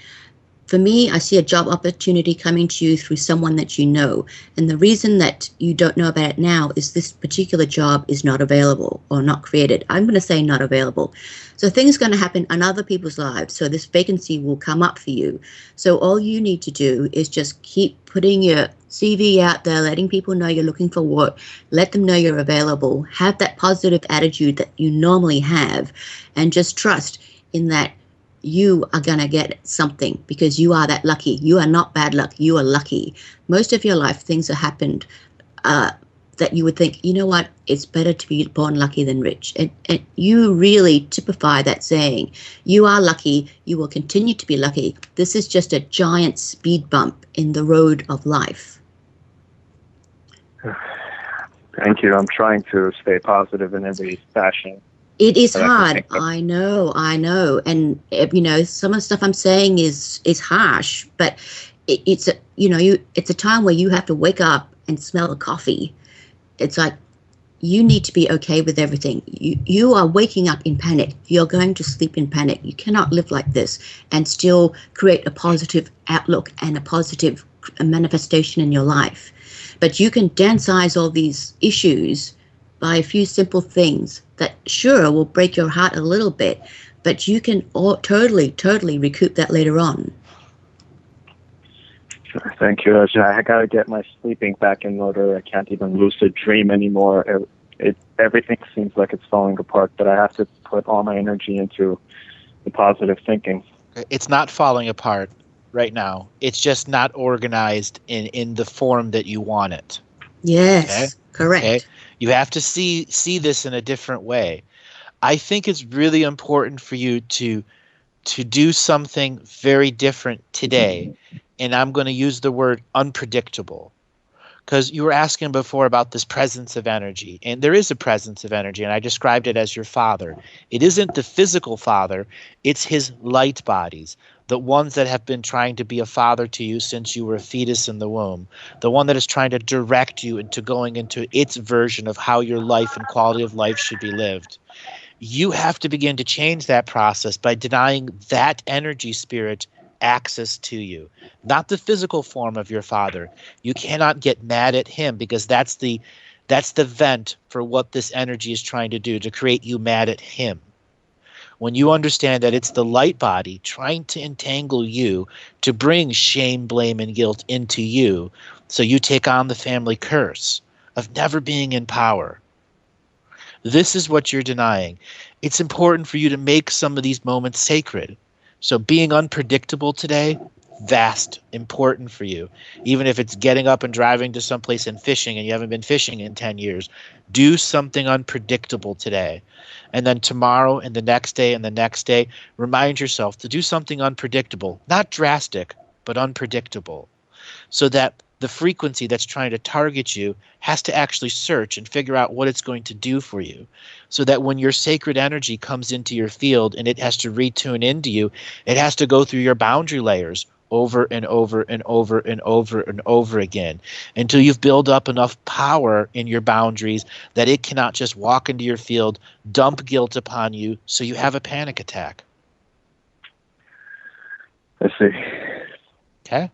For me, I see a job opportunity coming to you through someone that you know. And the reason that you don't know about it now is this particular job is not available or not created. I'm going to say not available. So things are going to happen in other people's lives. So this vacancy will come up for you. So all you need to do is just keep putting your CV out there, letting people know you're looking for work, let them know you're available, have that positive attitude that you normally have, and just trust in that you are going to get something, because you are that lucky. You are not bad luck. You are lucky. Most of your life, things have happened that you would think, you know what, it's better to be born lucky than rich. And you really typify that saying. You are lucky. You will continue to be lucky. This is just a giant speed bump in the road of life. Thank you. I'm trying to stay positive in every fashion. It is hard. I know. And, you know, some of the stuff I'm saying is harsh, but it's a time where you have to wake up and smell the coffee. It's like, you need to be okay with everything. You are waking up in panic. You're going to sleep in panic. You cannot live like this and still create a positive outlook and a positive manifestation in your life. But you can downsize all these issues by a few simple things that sure will break your heart a little bit, but you can totally recoup that later on. Thank you. I got to get my sleeping back in order. I can't even lucid dream anymore. Everything seems like it's falling apart, but I have to put all my energy into the positive thinking. It's not falling apart right now. It's just not organized in the form that you want it. Yes, okay? Correct. Okay? You have to see this in a different way. I think it's really important for you to do something very different today. And I'm going to use the word unpredictable, because you were asking before about this presence of energy. And there is a presence of energy, and I described it as your father. It isn't the physical father. It's his light bodies, the ones that have been trying to be a father to you since you were a fetus in the womb, the one that is trying to direct you into going into its version of how your life and quality of life should be lived. You have to begin to change that process by denying that energy spirit access to you, not the physical form of your father. You cannot get mad at him, because that's the vent for what this energy is trying to do, to create you mad at him. When you understand that it's the light body trying to entangle you, to bring shame, blame, and guilt into you, so you take on the family curse of never being in power. This is what you're denying. It's important for you to make some of these moments sacred. So being unpredictable today, vast, important for you. Even if it's getting up and driving to someplace and fishing, and you haven't been fishing in 10 years, do something unpredictable today. And then tomorrow and the next day and the next day, remind yourself to do something unpredictable, not drastic, but unpredictable, so that the frequency that's trying to target you has to actually search and figure out what it's going to do for you, so that when your sacred energy comes into your field and it has to retune into you, it has to go through your boundary layers over and over and over and over and over again, until you've built up enough power in your boundaries that it cannot just walk into your field, dump guilt upon you, so you have a panic attack. I see. Okay?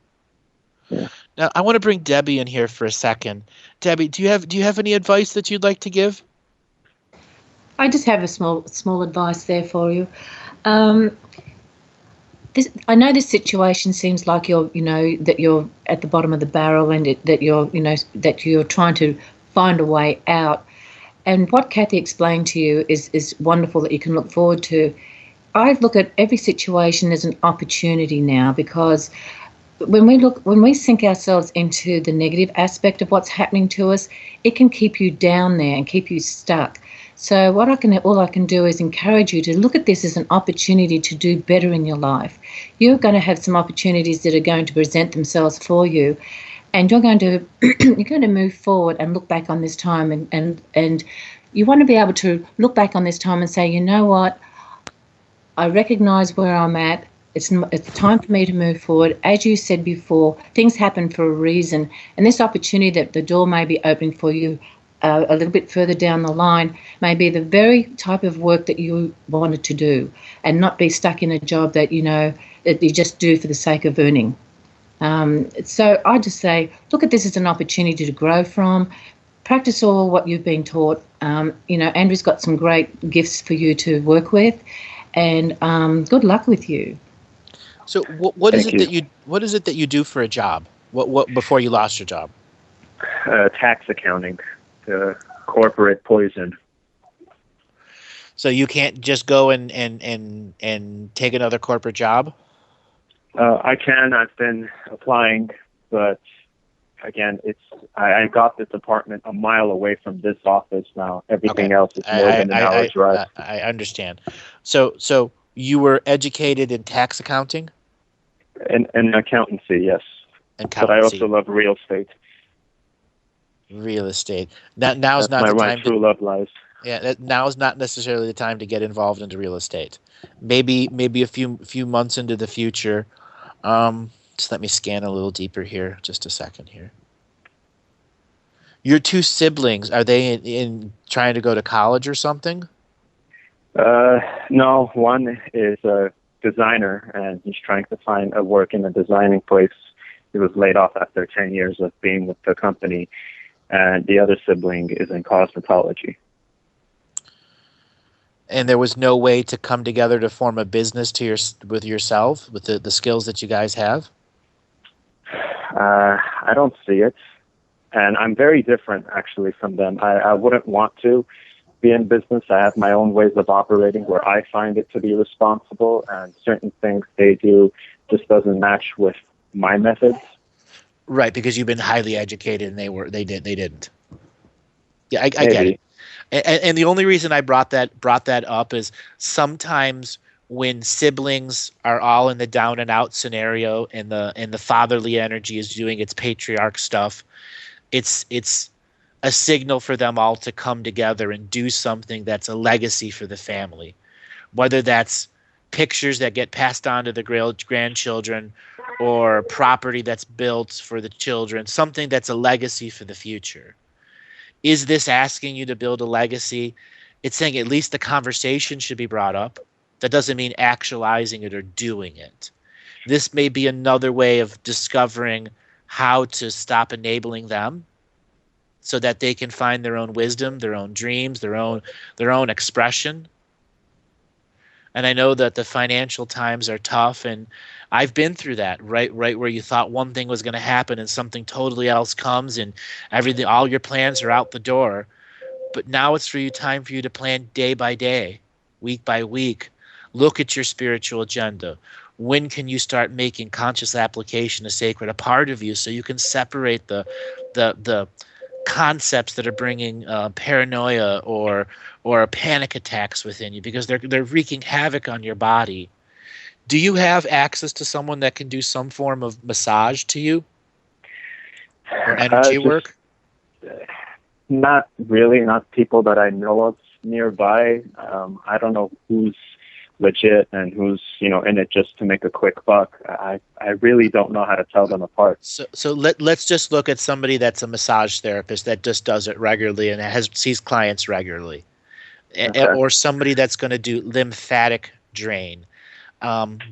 Yeah. Now, I want to bring Debbie in here for a second. Debbie, do you have any advice that you'd like to give? I just have a small advice there for you. I know this situation seems like you're at the bottom of the barrel, and that you're trying to find a way out. And what Kathy explained to you is wonderful, that you can look forward to. I look at every situation as an opportunity now, because when we sink ourselves into the negative aspect of what's happening to us, it can keep you down there and keep you stuck. So all I can do is encourage you to look at this as an opportunity to do better in your life. You're going to have some opportunities that are going to present themselves for you, and you're going to move forward and look back on this time, and you want to be able to look back on this time and say, you know what, I recognize where I'm at. It's time for me to move forward. As you said before, things happen for a reason, and this opportunity that the door may be opening for you a little bit further down the line may be the very type of work that you wanted to do, and not be stuck in a job that that you just do for the sake of earning. So I just say, look at this as an opportunity to grow from. Practice all what you've been taught. Andrew's got some great gifts for you to work with, and good luck with you. So what is it that you do for a job? What before you lost your job? Tax accounting, corporate poison. So you can't just go and take another corporate job? I can. I've been applying, but again, I got this apartment a mile away from this office now. Everything else is more than an hour's drive. I understand. So you were educated in tax accounting? In accountancy, yes. Accountancy. But I also love real estate. Real estate. Now is not where the my time. true love lies. Yeah, now is not necessarily the time to get involved into real estate. Maybe a few months into the future. Just let me scan a little deeper here. Just a second here. Your two siblings, are they in trying to go to college or something? No, one is a designer, and he's trying to find a work in a designing place. He was laid off after 10 years of being with the company. And the other sibling is in cosmetology. And there was no way to come together to form a business with yourself, with the skills that you guys have? I don't see it. And I'm very different, actually, from them. I wouldn't want to be in business. I have my own ways of operating where I find it to be responsible, and certain things they do just doesn't match with my methods. Right, because you've been highly educated and they didn't. Yeah, I get it. And the only reason I brought that up is sometimes when siblings are all in the down and out scenario, and the fatherly energy is doing its patriarch stuff, it's a signal for them all to come together and do something that's a legacy for the family, whether that's pictures that get passed on to the grandchildren, or property that's built for the children, something that's a legacy for the future. Is this asking you to build a legacy? It's saying at least the conversation should be brought up. That doesn't mean actualizing it or doing it. This may be another way of discovering how to stop enabling them so that they can find their own wisdom, their own dreams, their own expression. And I know that the financial times are tough, and I've been through that, right where you thought one thing was going to happen and something totally else comes and everything, all your plans are out the door. But now it's time for you to plan day by day, week by week. Look at your spiritual agenda. When can you start making conscious application of sacred a part of you so you can separate the concepts that are bringing paranoia or panic attacks within you, because they're wreaking havoc on your body. Do you have access to someone that can do some form of massage to you or energy work? Not really, not people that I know of nearby. I don't know who's legit and who's in it just to make a quick buck. I really don't know how to tell them apart. So let's just look at somebody that's a massage therapist that just does it regularly and sees clients regularly, okay. Or somebody that's going to do lymphatic drain.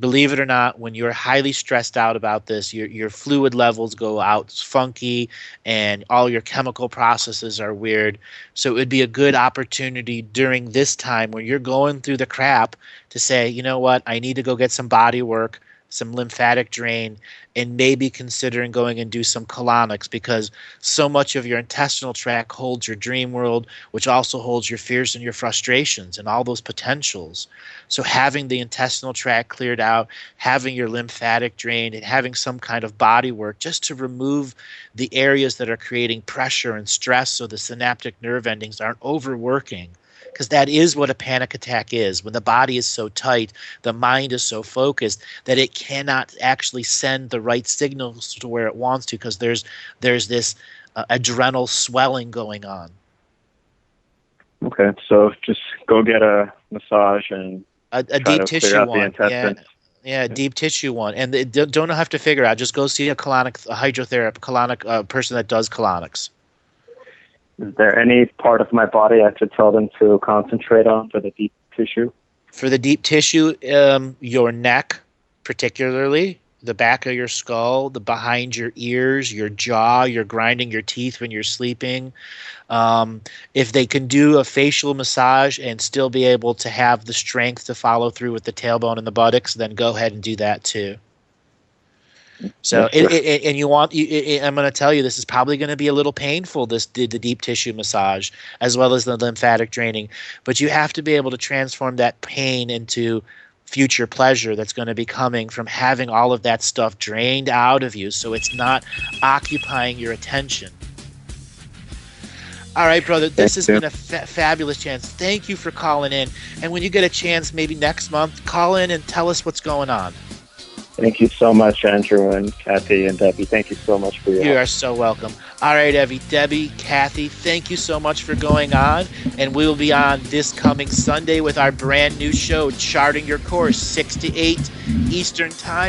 Believe it or not, when you're highly stressed out about this, your fluid levels go out funky and all your chemical processes are weird. So it would be a good opportunity during this time when you're going through the crap to say, you know what, I need to go get some body work, some lymphatic drain, and maybe considering going and do some colonics, because so much of your intestinal tract holds your dream world, which also holds your fears and your frustrations and all those potentials. So having the intestinal tract cleared out, having your lymphatic drained, and having some kind of body work just to remove the areas that are creating pressure and stress so the synaptic nerve endings aren't overworking. Because that is what a panic attack is. When the body is so tight, the mind is so focused that it cannot actually send the right signals to where it wants to, because there's this adrenal swelling going on. Okay, so just go get a massage and a deep tissue one. Yeah, deep tissue one. And don't have to figure out. Just go see a hydrotherapist, person that does colonics. Is there any part of my body I should tell them to concentrate on for the deep tissue? For the deep tissue, your neck, particularly, the back of your skull, the behind your ears, your jaw, you're grinding your teeth when you're sleeping. If they can do a facial massage and still be able to have the strength to follow through with the tailbone and the buttocks, then go ahead and do that too. So, I'm going to tell you, this is probably going to be a little painful, the deep tissue massage, as well as the lymphatic draining. But you have to be able to transform that pain into future pleasure that's going to be coming from having all of that stuff drained out of you, so it's not occupying your attention. All right, brother, this has been a fabulous chance. Thank you for calling in. And when you get a chance, maybe next month, call in and tell us what's going on. Thank you so much, Andrew and Kathy and Debbie. Thank you so much for your help. You are so welcome. All right, Debbie, Kathy, thank you so much for going on. And we will be on this coming Sunday with our brand new show, Charting Your Course, 6 to 8 Eastern Time.